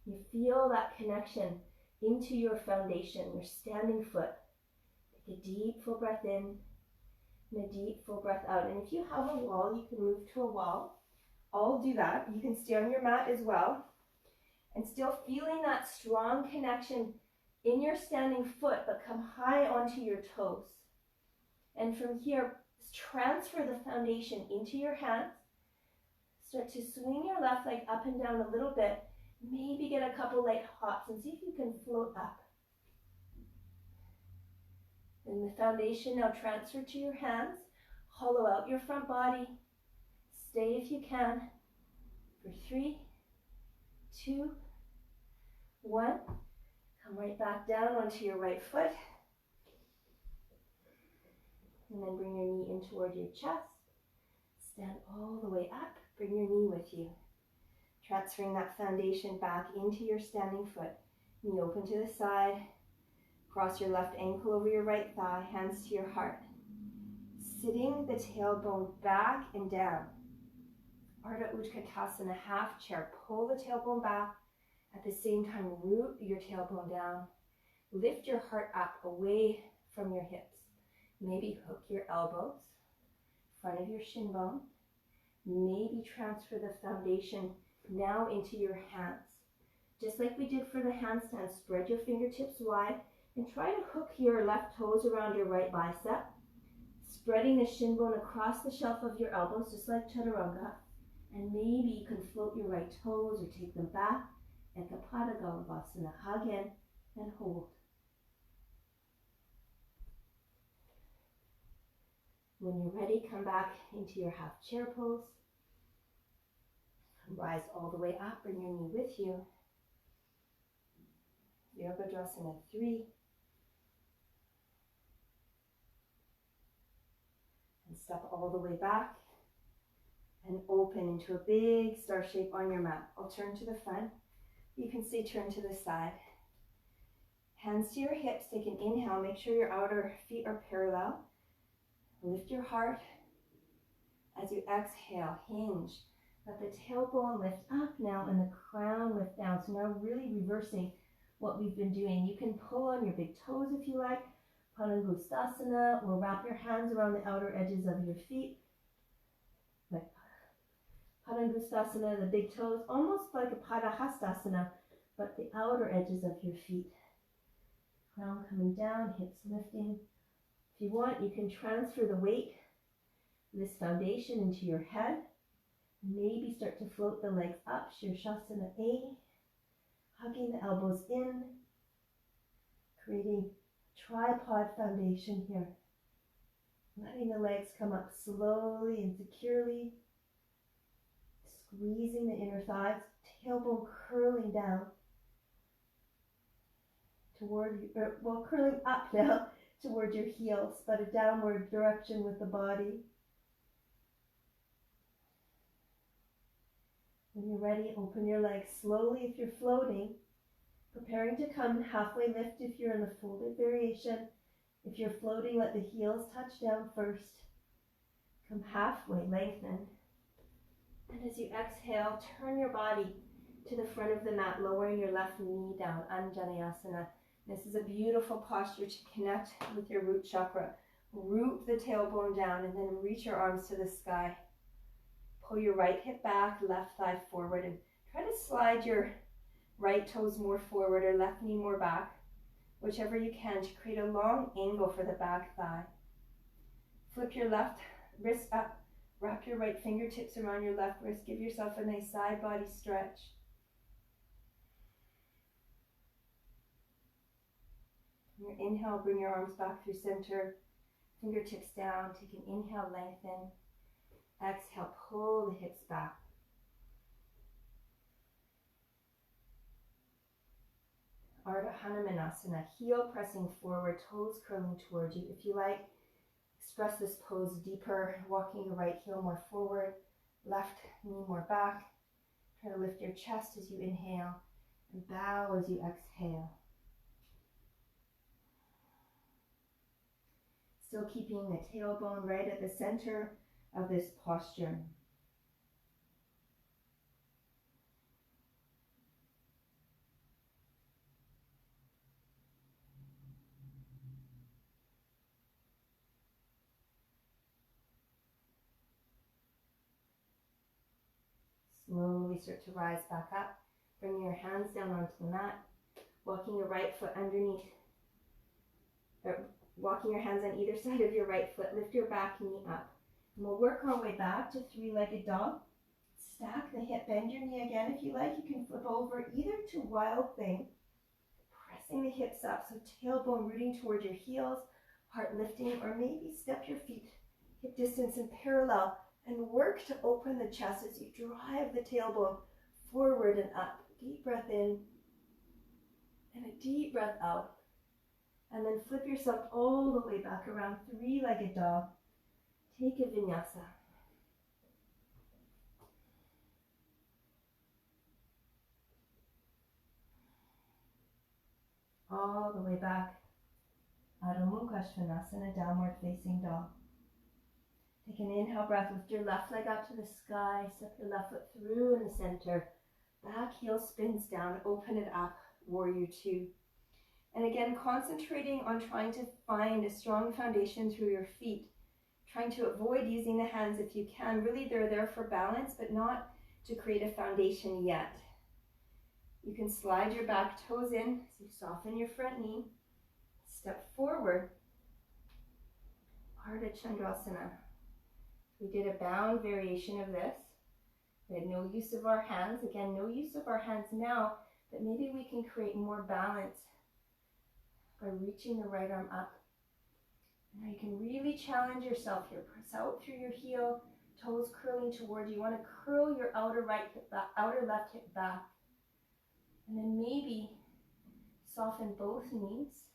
You feel that connection into your foundation, your standing foot. Take a deep full breath in and a deep full breath out. And if you have a wall, you can move to a wall. I'll do that. You can stay on your mat as well. And still feeling that strong connection in your standing foot, but come high onto your toes. And from here, transfer the foundation into your hands. Start to swing your left leg up and down a little bit. Maybe get a couple leg hops and see if you can float up. And the foundation now transfer to your hands. Hollow out your front body. Stay if you can. For 3, 2, 1. Come right back down onto your right foot. And then bring your knee in toward your chest. Stand all the way up. Bring your knee with you. Transferring that foundation back into your standing foot. Knee open to the side. Cross your left ankle over your right thigh, hands to your heart. Sitting the tailbone back and down. Ardha Hanumanasana, half chair. Pull the tailbone back. At the same time, root your tailbone down. Lift your heart up away from your hips. Maybe hook your elbows, front of your shin bone. Maybe transfer the foundation now into your hands. Just like we did for the handstand, spread your fingertips wide and try to hook your left toes around your right bicep, spreading the shin bone across the shelf of your elbows, just like chaturanga. And maybe you can float your right toes or take them back. Ekapada Galavasana. Hug in and hold. When you're ready, come back into your half chair pose. Rise all the way up, bring your knee with you. Virabhadrasana 3. And step all the way back and open into a big star shape on your mat. I'll turn to the front. You can stay turned to the side. Hands to your hips. Take an inhale. Make sure your outer feet are parallel. Lift your heart. As you exhale, hinge. Let the tailbone lift up now and the crown lift down. So now really reversing what we've been doing. You can pull on your big toes if you like. Bhujangasana, or wrap your hands around the outer edges of your feet. Like Bhujangasana, the big toes, almost like a Padahastasana, but the outer edges of your feet. Crown coming down, hips lifting. If you want, you can transfer the weight, this foundation, into your head. Maybe start to float the legs up, Shirshasana A, hugging the elbows in, creating tripod foundation here. Letting the legs come up slowly and securely, squeezing the inner thighs, tailbone curling down toward, curling up now toward your heels, but a downward direction with the body. When you're ready, open your legs slowly if you're floating, preparing to come halfway lift if you're in the folded variation. If you're floating, let the heels touch down first. Come halfway, lengthen. And as you exhale, turn your body to the front of the mat, lowering your left knee down, Anjaneyasana. This is a beautiful posture to connect with your root chakra. Root the tailbone down and then reach your arms to the sky. Pull your right hip back, left thigh forward, and try to slide your right toes more forward or left knee more back, whichever you can, to create a long angle for the back thigh. Flip your left wrist up, wrap your right fingertips around your left wrist, give yourself a nice side body stretch. On your inhale, bring your arms back through center, fingertips down, take an inhale, lengthen. Exhale, pull the hips back. Ardha Hanumanasana, heel pressing forward, toes curling towards you. If you like, express this pose deeper, walking your right heel more forward, left knee more back. Try to lift your chest as you inhale and bow as you exhale. Still keeping the tailbone right at the center of this posture. Slowly start to rise back up. Bring your hands down onto the mat. Walking your right foot underneath, walking your hands on either side of your right foot. Lift your back knee up. And we'll work our way back to three-legged dog. Stack the hip, bend your knee again. If you like, you can flip over either to wild thing. Pressing the hips up, so tailbone rooting towards your heels, heart lifting, or maybe step your feet hip distance and parallel and work to open the chest as you drive the tailbone forward and up. Deep breath in and a deep breath out. And then flip yourself all the way back around, three-legged dog. Take a vinyasa. all the way back. Ardha Hanumanasana, downward facing dog. Take an inhale breath, lift your left leg up to the sky, step your left foot through in the center. Back heel spins down, open it up, warrior two. And again, concentrating on trying to find a strong foundation through your feet. Trying to avoid using the hands if you can. Really, they're there for balance, but not to create a foundation yet. You can slide your back toes in, so you soften your front knee. Step forward. Ardha Chandrasana. We did a bound variation of this. We had no use of our hands. Again, no use of our hands now, but maybe we can create more balance by reaching the right arm up. Now you can really challenge yourself here. Press out through your heel, toes curling towards you. You want to curl your outer right hip back, outer left hip back. And then maybe soften both knees.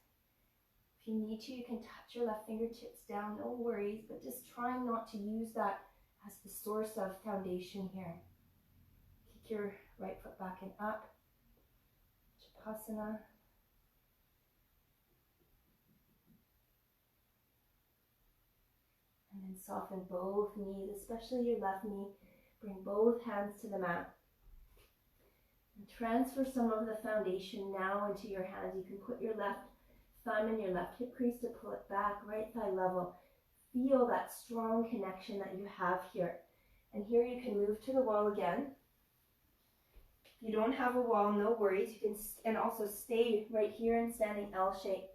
If you need to, you can touch your left fingertips down, no worries, but just trying not to use that as the source of foundation here. Kick your right foot back and up. Asana. And then soften both knees, especially your left knee. Bring both hands to the mat. And transfer some of the foundation now into your hands. You can put your left thumb in your left hip crease to pull it back, right thigh level. Feel that strong connection that you have here. And here you can move to the wall again. If you don't have a wall, no worries. You can and also stay right here in standing L shape.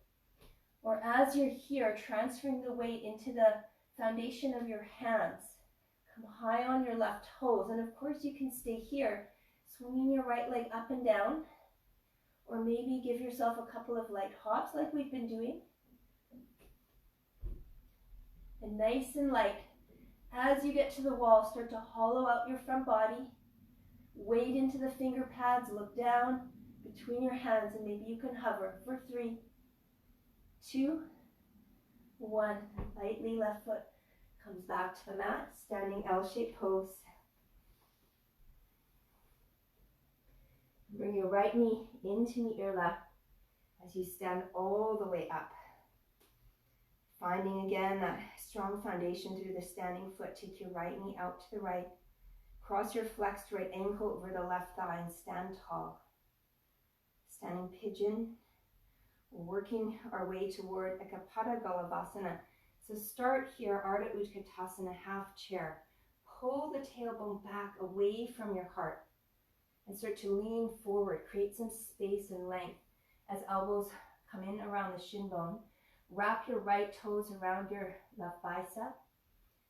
Or as you're here, transferring the weight into the foundation of your hands. Come high on your left toes. And of course you can stay here, swinging your right leg up and down. Or maybe give yourself a couple of light hops like we've been doing. And nice and light. As you get to the wall, start to hollow out your front body. Weight into the finger pads, look down between your hands, and maybe you can hover for 3, 2, 1. Lightly left foot comes back to the mat, standing L-shaped pose. Bring your right knee in to meet your left as you stand all the way up. Finding again that strong foundation through the standing foot. Take your right knee out to the right. Cross your flexed right ankle over the left thigh and stand tall. Standing pigeon. Working our way toward Ekapada Galavasana. So start here, Ardha Utkatasana, half chair. Pull the tailbone back away from your heart and start to lean forward. Create some space and length as elbows come in around the shin bone. Wrap your right toes around your left bicep.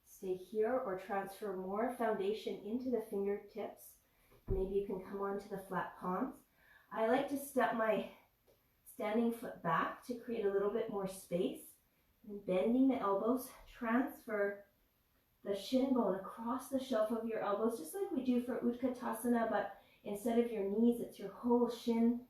Stay here or transfer more foundation into the fingertips. Maybe you can come onto the flat palms. I like to step my standing foot back to create a little bit more space. And bending the elbows, transfer the shin bone across the shelf of your elbows, just like we do for Utkatasana, but instead of your knees, it's your whole shin.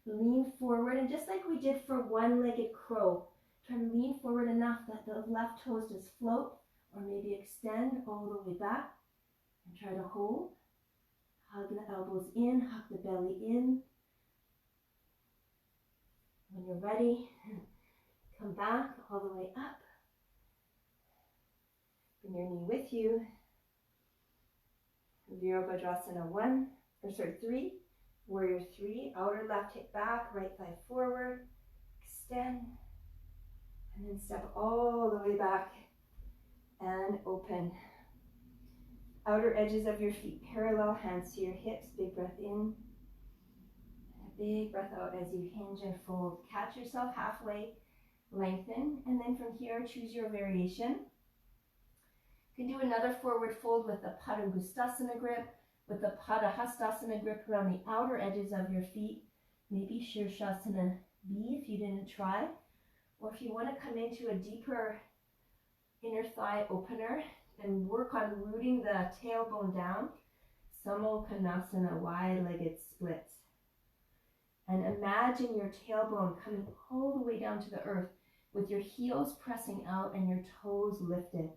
Lean forward, and just like we did for one-legged crow, try to lean forward enough that the left toes just float, or maybe extend all the way back, and try to hold. Hug the elbows in, hug the belly in. When you're ready, come back all the way up. Bring your knee with you. Virabhadrasana 3. Warrior 3. Outer left hip back, right thigh forward. Extend. And then step all the way back and open. Outer edges of your feet parallel, hands to your hips. Big breath in. Big breath out as you hinge and fold. Catch yourself halfway, lengthen, and then from here, choose your variation. You can do another forward fold with the Padangustasana grip, with the Padahastasana grip around the outer edges of your feet. Maybe Shirshasana B if you didn't try. Or if you want to come into a deeper inner thigh opener and work on rooting the tailbone down, Samokhanasana, wide-legged splits. And imagine your tailbone coming all the way down to the earth with your heels pressing out and your toes lifted.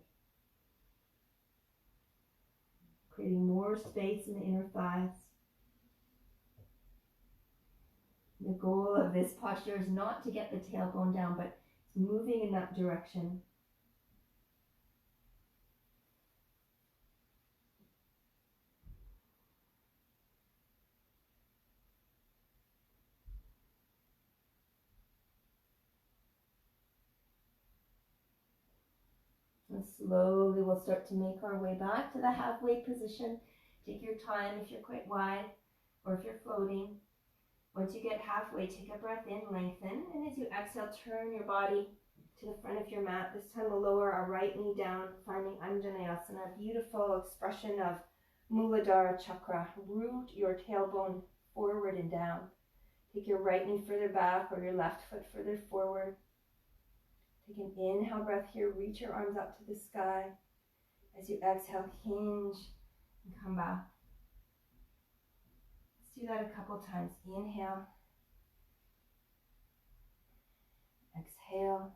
Creating more space in the inner thighs. The goal of this posture is not to get the tailbone down, but it's moving in that direction. And slowly we'll start to make our way back to the halfway position. Take your time if you're quite wide or if you're floating. Once you get halfway, take a breath in, lengthen, and as you exhale, turn your body to the front of your mat. This time we'll lower our right knee down, finding Anjaneyasana, a beautiful expression of Muladhara chakra. Root your tailbone forward and down. Take your right knee further back or your left foot further forward. Take an inhale breath here, reach your arms up to the sky. As you exhale, hinge and come back. Let's do that a couple times. Inhale. Exhale.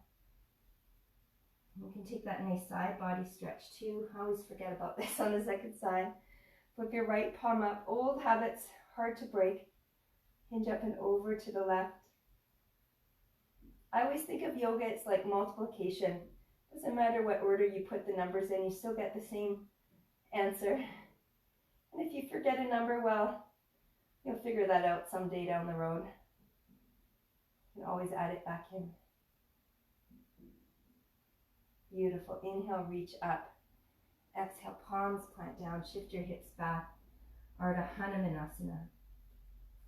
You can take that nice side body stretch too. I always forget about this on the second side. Flip your right palm up. Old habits, hard to break. Hinge up and over to the left. I always think of yoga, it's like multiplication. Doesn't matter what order you put the numbers in, you still get the same answer. And if you forget a number, well, you'll figure that out someday down the road. You can always add it back in. Beautiful. Inhale, reach up. Exhale, palms plant down. Shift your hips back. Ardha Hanumanasana.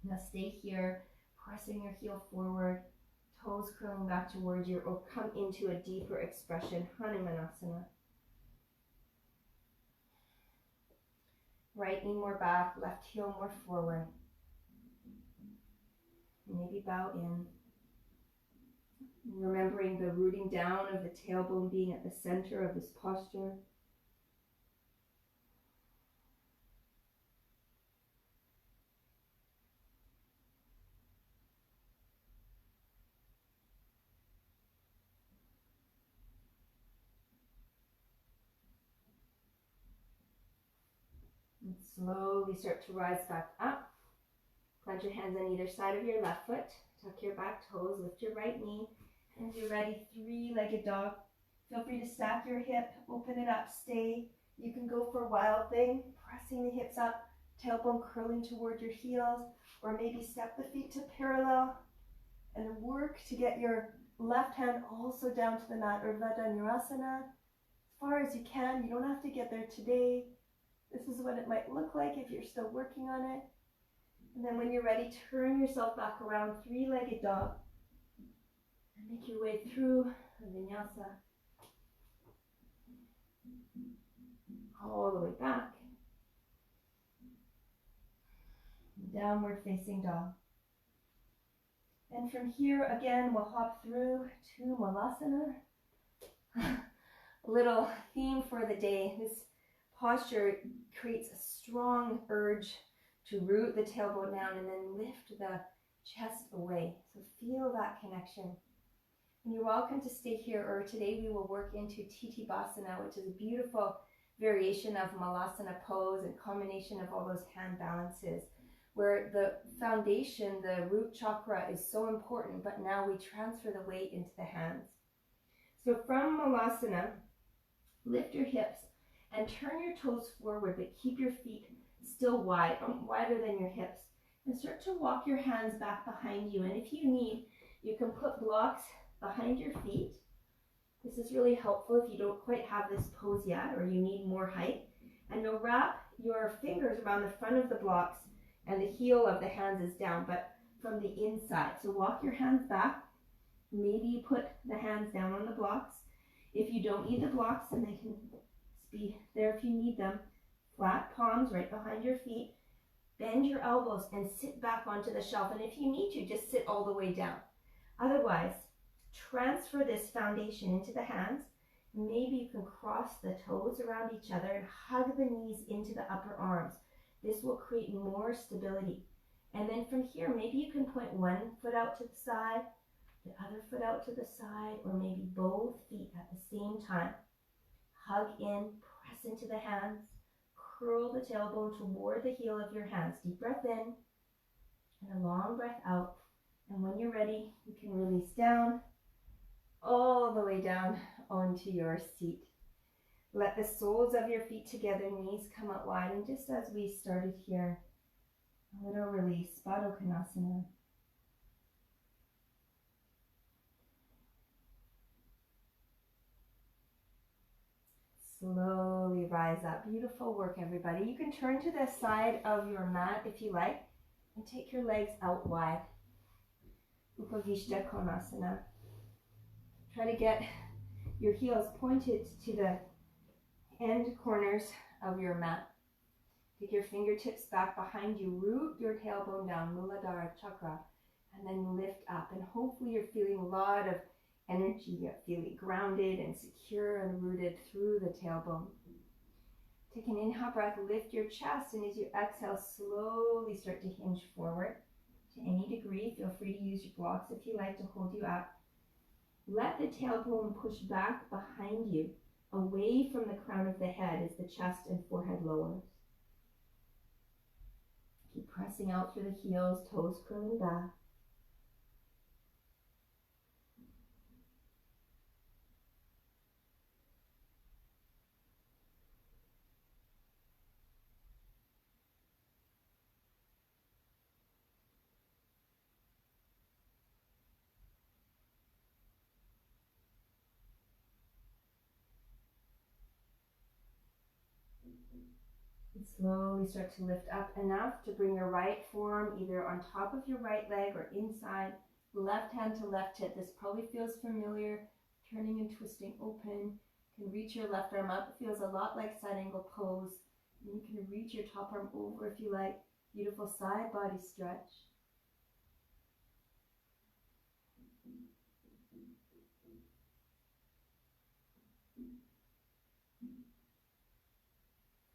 Now stay here, pressing your heel forward. Toes curling back towards you, or come into a deeper expression, Hanumanasana. Right knee more back, left heel more forward. Maybe bow in. Remembering the rooting down of the tailbone being at the center of this posture. And slowly start to rise back up. Plant your hands on either side of your left foot. Tuck your back toes, lift your right knee. And as you're ready, three-legged dog. Feel free to stack your hip, open it up, stay. You can go for wild thing, pressing the hips up, tailbone curling toward your heels, or maybe step the feet to parallel and work to get your left hand also down to the mat, or Ardha Hanumanasana. As far as you can, you don't have to get there today. This is what it might look like if you're still working on it. And then when you're ready, turn yourself back around, three-legged dog. And make your way through the vinyasa. All the way back. Downward facing dog. And from here, again, we'll hop through to Muladhara. A little theme for the day. This posture creates a strong urge to root the tailbone down and then lift the chest away. So feel that connection. And you're welcome to stay here, or today we will work into Tittibhasana, which is a beautiful variation of Malasana pose and combination of all those hand balances, where the foundation, the root chakra, is so important, but now we transfer the weight into the hands. So from Malasana, lift your hips and turn your toes forward, but keep your feet still wide, wider than your hips. And start to walk your hands back behind you. And if you need, you can put blocks behind your feet. This is really helpful if you don't quite have this pose yet, or you need more height. And you'll wrap your fingers around the front of the blocks, and the heel of the hands is down, but from the inside. So walk your hands back. Maybe you put the hands down on the blocks. If you don't need the blocks, then they can be there if you need them. Flat palms right behind your feet. Bend your elbows and sit back onto the shelf. And if you need to, just sit all the way down. Otherwise, transfer this foundation into the hands. Maybe you can cross the toes around each other and hug the knees into the upper arms. This will create more stability. And then from here, maybe you can point one foot out to the side, the other foot out to the side, or maybe both feet at the same time. Hug in, press into the hands, curl the tailbone toward the heel of your hands. Deep breath in, and a long breath out. And when you're ready, you can release down, all the way down onto your seat. Let the soles of your feet together, knees come out wide. And just as we started here, a little release, Baddha. Slowly rise up. Beautiful work, everybody. You can turn to the side of your mat if you like and take your legs out wide. Upavishta Konasana. Try to get your heels pointed to the end corners of your mat. Take your fingertips back behind you. Root your tailbone down, Muladhara Chakra, and then lift up. And hopefully you're feeling a lot of energy. You're feeling grounded and secure and rooted through the tailbone. Take an inhale breath, lift your chest, and as you exhale, slowly start to hinge forward. To any degree, feel free to use your blocks if you like to hold you up. Let the tailbone push back behind you, away from the crown of the head as the chest and forehead lowers. Keep pressing out through the heels, toes curling back. And slowly start to lift up enough to bring your right forearm either on top of your right leg or inside. Left hand to left hip. This probably feels familiar. Turning and twisting open. You can reach your left arm up. It feels a lot like side angle pose. And you can reach your top arm over if you like. Beautiful side body stretch.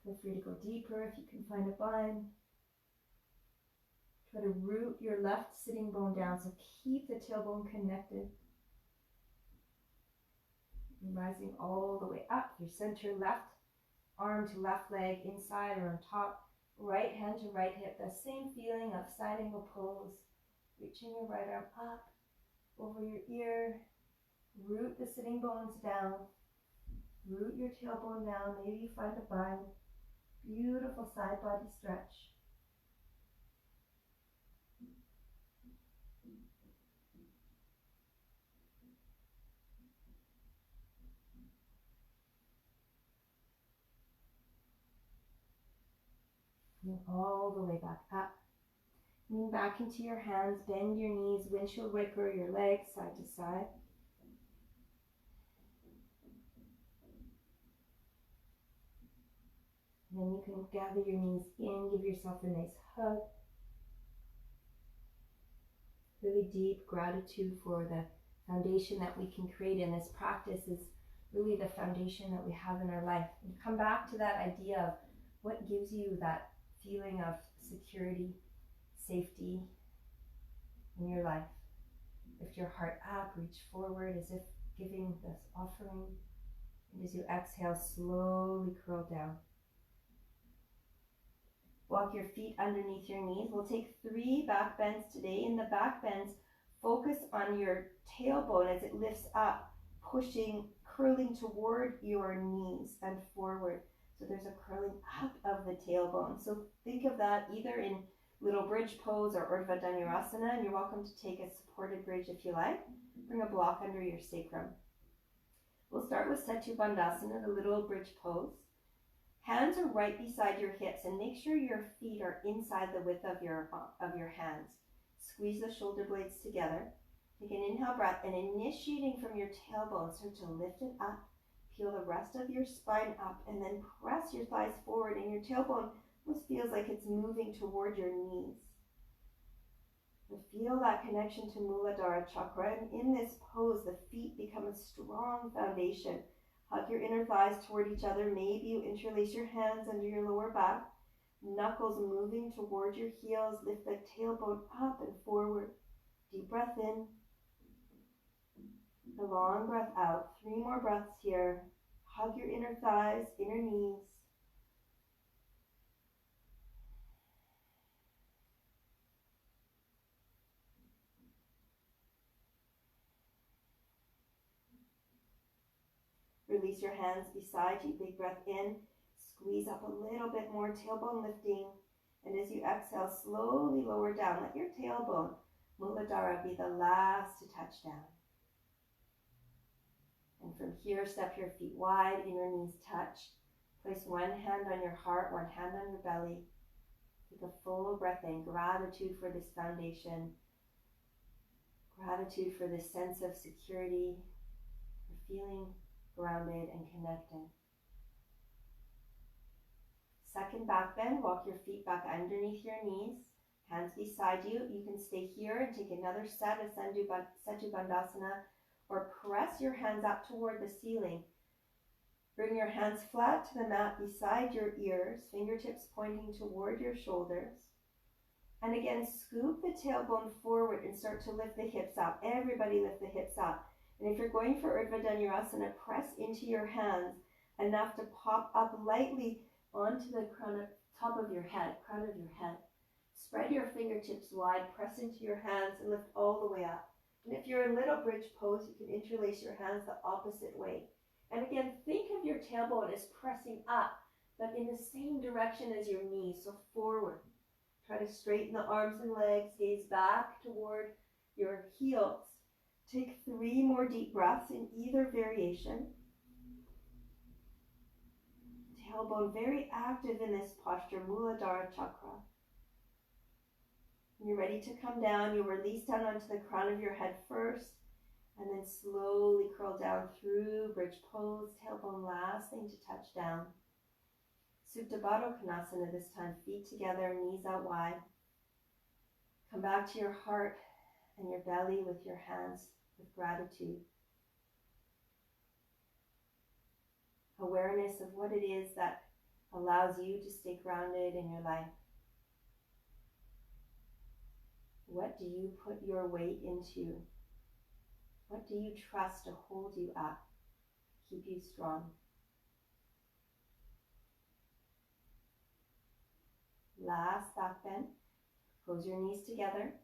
Feel free to go deeper if you can find a bind. Try to root your left sitting bone down, so keep the tailbone connected. And rising all the way up, your center left arm to left leg, inside or on top, right hand to right hip. That same feeling of side angle pose. Reaching your right arm up, over your ear. Root the sitting bones down. Root your tailbone down. Maybe you find a bind. Beautiful side body stretch. And all the way back up. Lean back into your hands, bend your knees, windshield wiper your legs side to side. And then you can gather your knees in, give yourself a nice hug. Really deep gratitude for the foundation that we can create in this practice is really the foundation that we have in our life. And come back to that idea of what gives you that feeling of security, safety in your life. Lift your heart up, reach forward as if giving this offering. And as you exhale, slowly curl down. Walk your feet underneath your knees. We'll take 3 back bends today. In the back bends, focus on your tailbone as it lifts up, pushing, curling toward your knees and forward. So there's a curling up of the tailbone. So think of that either in little bridge pose or Ardha Hanumanasana, and you're welcome to take a supported bridge if you like. Bring a block under your sacrum. We'll start with Setu Bandhasana, the little bridge pose. Hands are right beside your hips, and make sure your feet are inside the width of your hands. Squeeze the shoulder blades together. Take an inhale breath, and initiating from your tailbone, start to lift it up. Peel the rest of your spine up, and then press your thighs forward, and your tailbone almost feels like it's moving toward your knees. And feel that connection to Muladhara Chakra, and in this pose, the feet become a strong foundation. Hug your inner thighs toward each other. Maybe you interlace your hands under your lower back. Knuckles moving toward your heels. Lift the tailbone up and forward. Deep breath in. A long breath out. 3 more breaths here. Hug your inner thighs, inner knees. release your hands beside you. Big breath in. Squeeze up a little bit more, tailbone lifting. And as you exhale, slowly lower down. Let your tailbone, Muladhara, be the last to touch down. And from here, step your feet wide, inner knees touch. Place one hand on your heart, one hand on your belly. Take a full breath in. Gratitude for this foundation. Gratitude for this sense of security, for feeling grounded and connected. Second back bend. Walk your feet back underneath your knees. Hands beside you. You can stay here and take another set of Setu Bandhasana, or press your hands up toward the ceiling. Bring your hands flat to the mat beside your ears, fingertips pointing toward your shoulders. And again, scoop the tailbone forward and start to lift the hips up. Everybody lift the hips up. And if you're going for Ardha Hanumanasana, press into your hands enough to pop up lightly onto the top of your head, crown of your head. Spread your fingertips wide, press into your hands and lift all the way up. And if you're in little bridge pose, you can interlace your hands the opposite way. And again, think of your tailbone as pressing up, but in the same direction as your knees, so forward. Try to straighten the arms and legs, gaze back toward your heels. Take 3 more deep breaths in either variation. Tailbone very active in this posture, Muladhara Chakra. When you're ready to come down, you'll release down onto the crown of your head first, and then slowly curl down through bridge pose, tailbone last thing to touch down. Supta Baddha Konasana this time, feet together, knees out wide. Come back to your heart and your belly with your hands with gratitude. Awareness of what it is that allows you to stay grounded in your life. What do you put your weight into? What do you trust to hold you up, keep you strong? Last back bend. Close your knees together.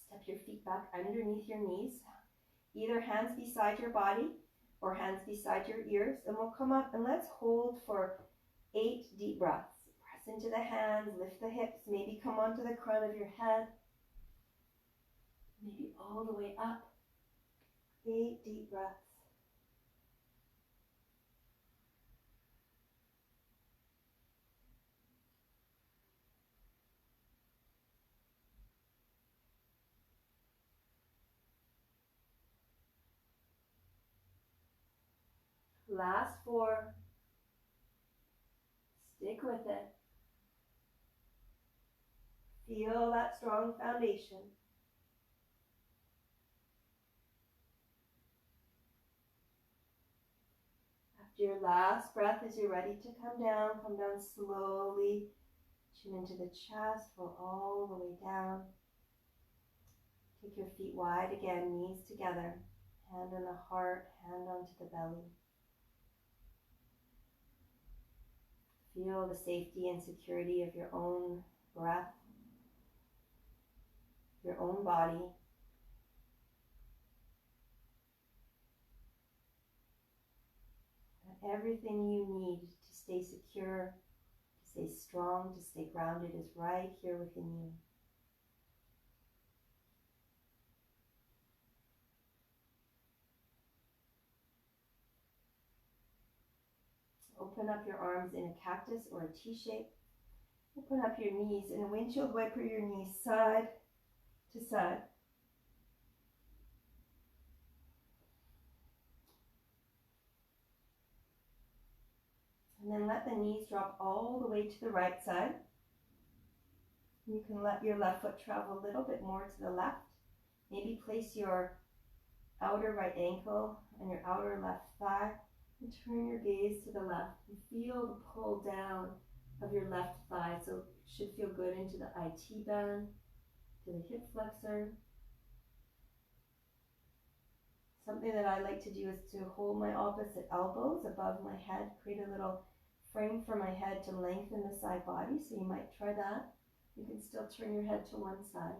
Step your feet back underneath your knees. Either hands beside your body or hands beside your ears. And we'll come up and let's hold for 8 deep breaths. Press into the hands, lift the hips, maybe come onto the crown of your head. Maybe all the way up. 8 deep breaths. Last 4. Stick with it. Feel that strong foundation. After your last breath, as you're ready to come down slowly. Chin into the chest, roll all the way down. Take your feet wide again, knees together. Hand on the heart, hand onto the belly. Feel the safety and security of your own breath, your own body. And everything you need to stay secure, to stay strong, to stay grounded is right here within you. Open up your arms in a cactus or a T-shape. Open up your knees in a windshield wiper, your knees side to side. And then let the knees drop all the way to the right side. You can let your left foot travel a little bit more to the left. Maybe place your outer right ankle and your outer left thigh. And turn your gaze to the left and feel the pull down of your left thigh. So it should feel good into the IT band, to the hip flexor. Something that I like to do is to hold my opposite elbows above my head, create a little frame for my head to lengthen the side body. So you might try that. You can still turn your head to one side.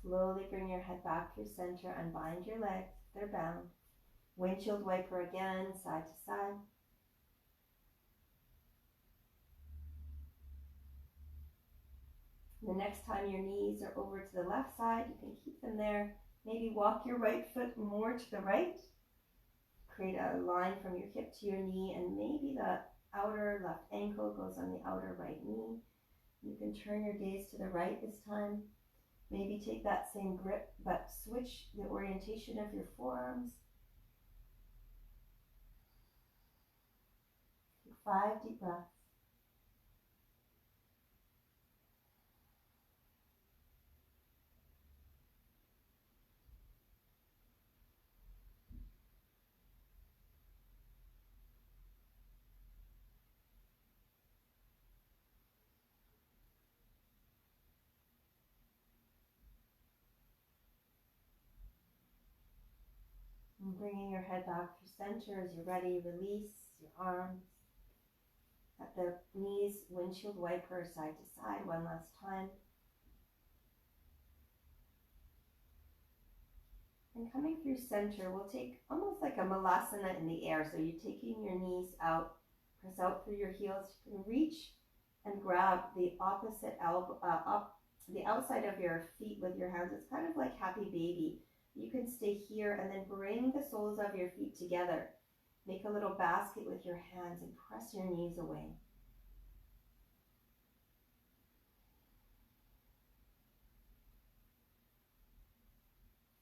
Slowly bring your head back through center, unbind your legs if they're bound. Windshield wiper again, side to side. The next time your knees are over to the left side, you can keep them there. Maybe walk your right foot more to the right. Create a line from your hip to your knee, and maybe the outer left ankle goes on the outer right knee. You can turn your gaze to the right this time. Maybe take that same grip, but switch the orientation of your forearms. Take 5 deep breaths. And bringing your head back through center as you're ready, release your arms. At the knees, windshield wiper side to side one last time. And coming through center, we'll take almost like a Muladhara in the air. So you're taking your knees out, press out through your heels. You can reach and grab the opposite elbow, the outside of your feet with your hands. It's kind of like happy baby. You can stay here and then bring the soles of your feet together. Make a little basket with your hands and press your knees away.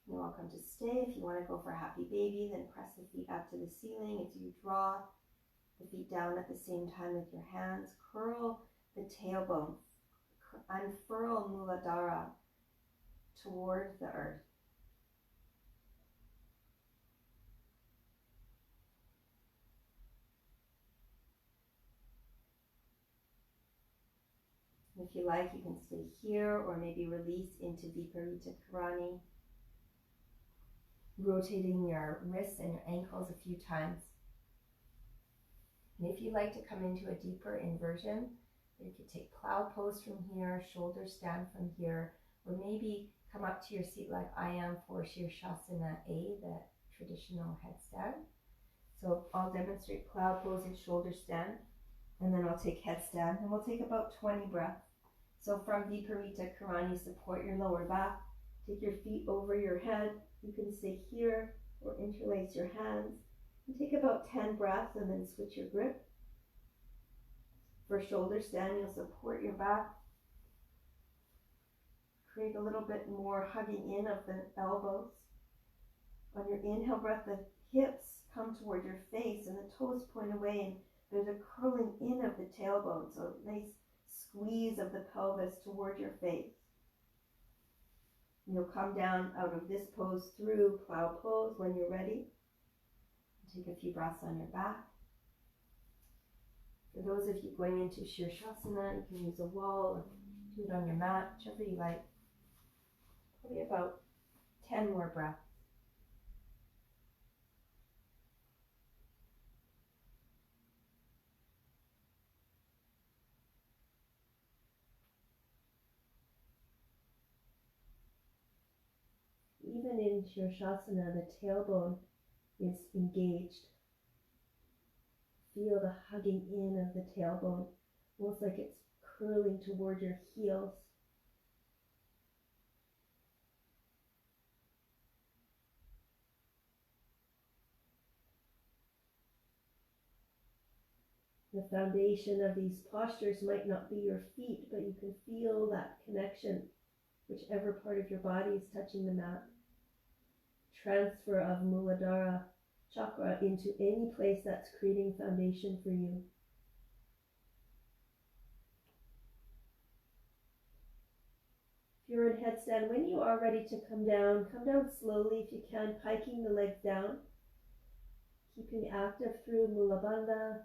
You're welcome to stay. If you want to go for happy baby, then press the feet up to the ceiling as you draw the feet down at the same time with your hands. Curl the tailbone. Unfurl Muladhara toward the earth. If you like, you can stay here or maybe release into Viparita Karani, rotating your wrists and your ankles a few times. And if you like to come into a deeper inversion, you could take plow pose from here, shoulder stand from here, or maybe come up to your seat like I am for Chandrasana A, the traditional headstand. So I'll demonstrate plow pose and shoulder stand, and then I'll take headstand, and we'll take about 20 breaths. So from Viparita Karani, support your lower back, take your feet over your head. You can stay here or interlace your hands, and take about 10 breaths and then switch your grip. For shoulder stand, you'll support your back, create a little bit more hugging in of the elbows. On your inhale breath, the hips come toward your face and the toes point away, and there's a curling in of the tailbone, so nice squeeze of the pelvis toward your face. And you'll come down out of this pose through plow pose when you're ready. Take a few breaths on your back. For those of you going into Chandrasana, you can use a wall or do it on your mat, whichever you like. Probably about 10 more breaths. Even in Chandrasana, the tailbone is engaged. Feel the hugging in of the tailbone, almost like it's curling toward your heels. The foundation of these postures might not be your feet, but you can feel that connection, whichever part of your body is touching the mat. Transfer of Muladhara chakra into any place that's creating foundation for you. If you're in headstand, when you are ready to come down slowly if you can, piking the legs down, keeping active through Mula Bandha,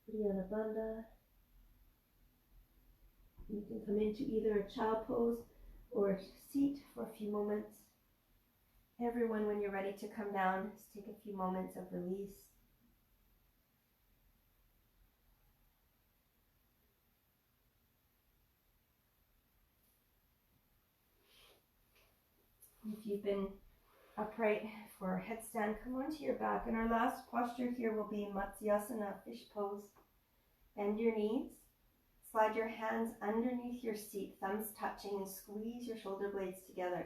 Uddiyana Bandha. You can come into either a child pose or a seat for a few moments. Everyone, when you're ready to come down, just take a few moments of release. If you've been upright for a headstand, come onto your back. And our last posture here will be Matsyasana, fish pose. Bend your knees. Slide your hands underneath your seat, thumbs touching, and squeeze your shoulder blades together.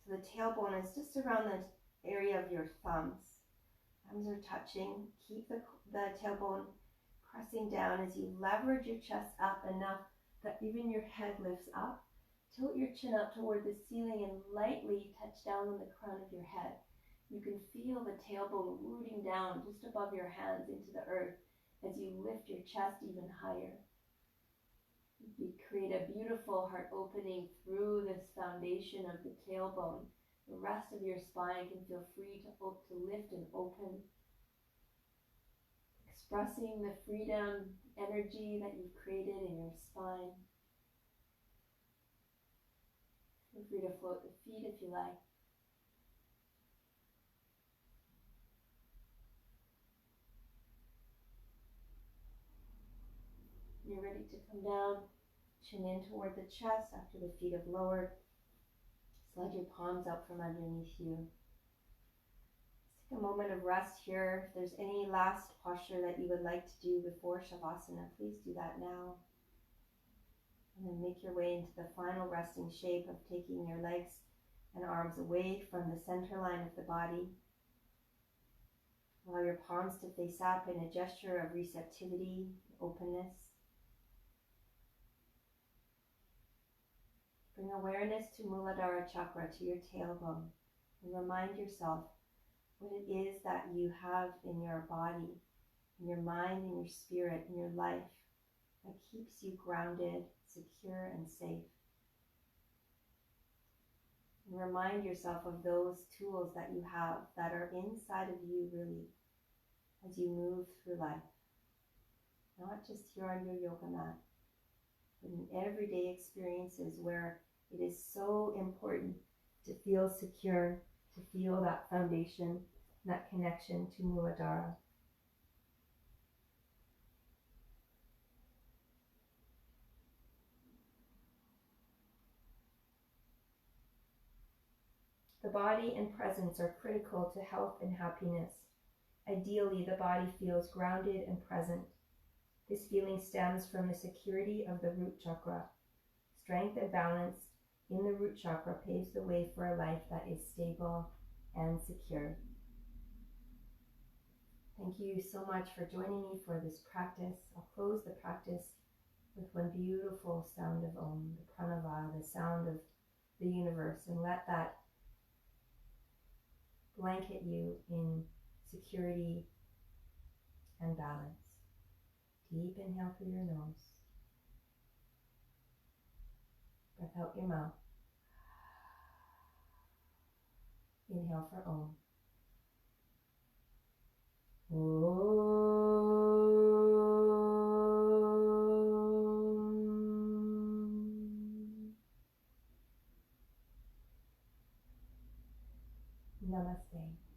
So the tailbone is just around the area of your thumbs. Thumbs are touching. Keep the tailbone pressing down as you leverage your chest up enough that even your head lifts up. Tilt your chin up toward the ceiling and lightly touch down on the crown of your head. You can feel the tailbone rooting down just above your hands into the earth as you lift your chest even higher. You create a beautiful heart opening through this foundation of the tailbone. The rest of your spine can feel free to lift and open, expressing the freedom, energy that you've created in your spine. Feel free to float the feet if you like. You're ready to come down, chin in toward the chest after the feet have lowered. Slide your palms out from underneath you. Let's take a moment of rest here. If there's any last posture that you would like to do before Shavasana, please do that now. And then make your way into the final resting shape of taking your legs and arms away from the center line of the body. Allow your palms to face up in a gesture of receptivity, openness. Bring awareness to Muladhara chakra, to your tailbone, and remind yourself what it is that you have in your body, in your mind, in your spirit, in your life that keeps you grounded, secure, and safe. And remind yourself of those tools that you have that are inside of you really as you move through life. Not just here on your yoga mat, but in everyday experiences where it is so important to feel secure, to feel that foundation, that connection to Muladhara. The body and presence are critical to health and happiness. Ideally, the body feels grounded and present. This feeling stems from the security of the root chakra. Strength and balance in the root chakra paves the way for a life that is stable and secure. Thank you so much for joining me for this practice. I'll close the practice with one beautiful sound of Om, the pranava, the sound of the universe, and let that blanket you in security and balance. Deep inhale through your nose. Breath out your mouth. Inhale for Om. Om. Namaste.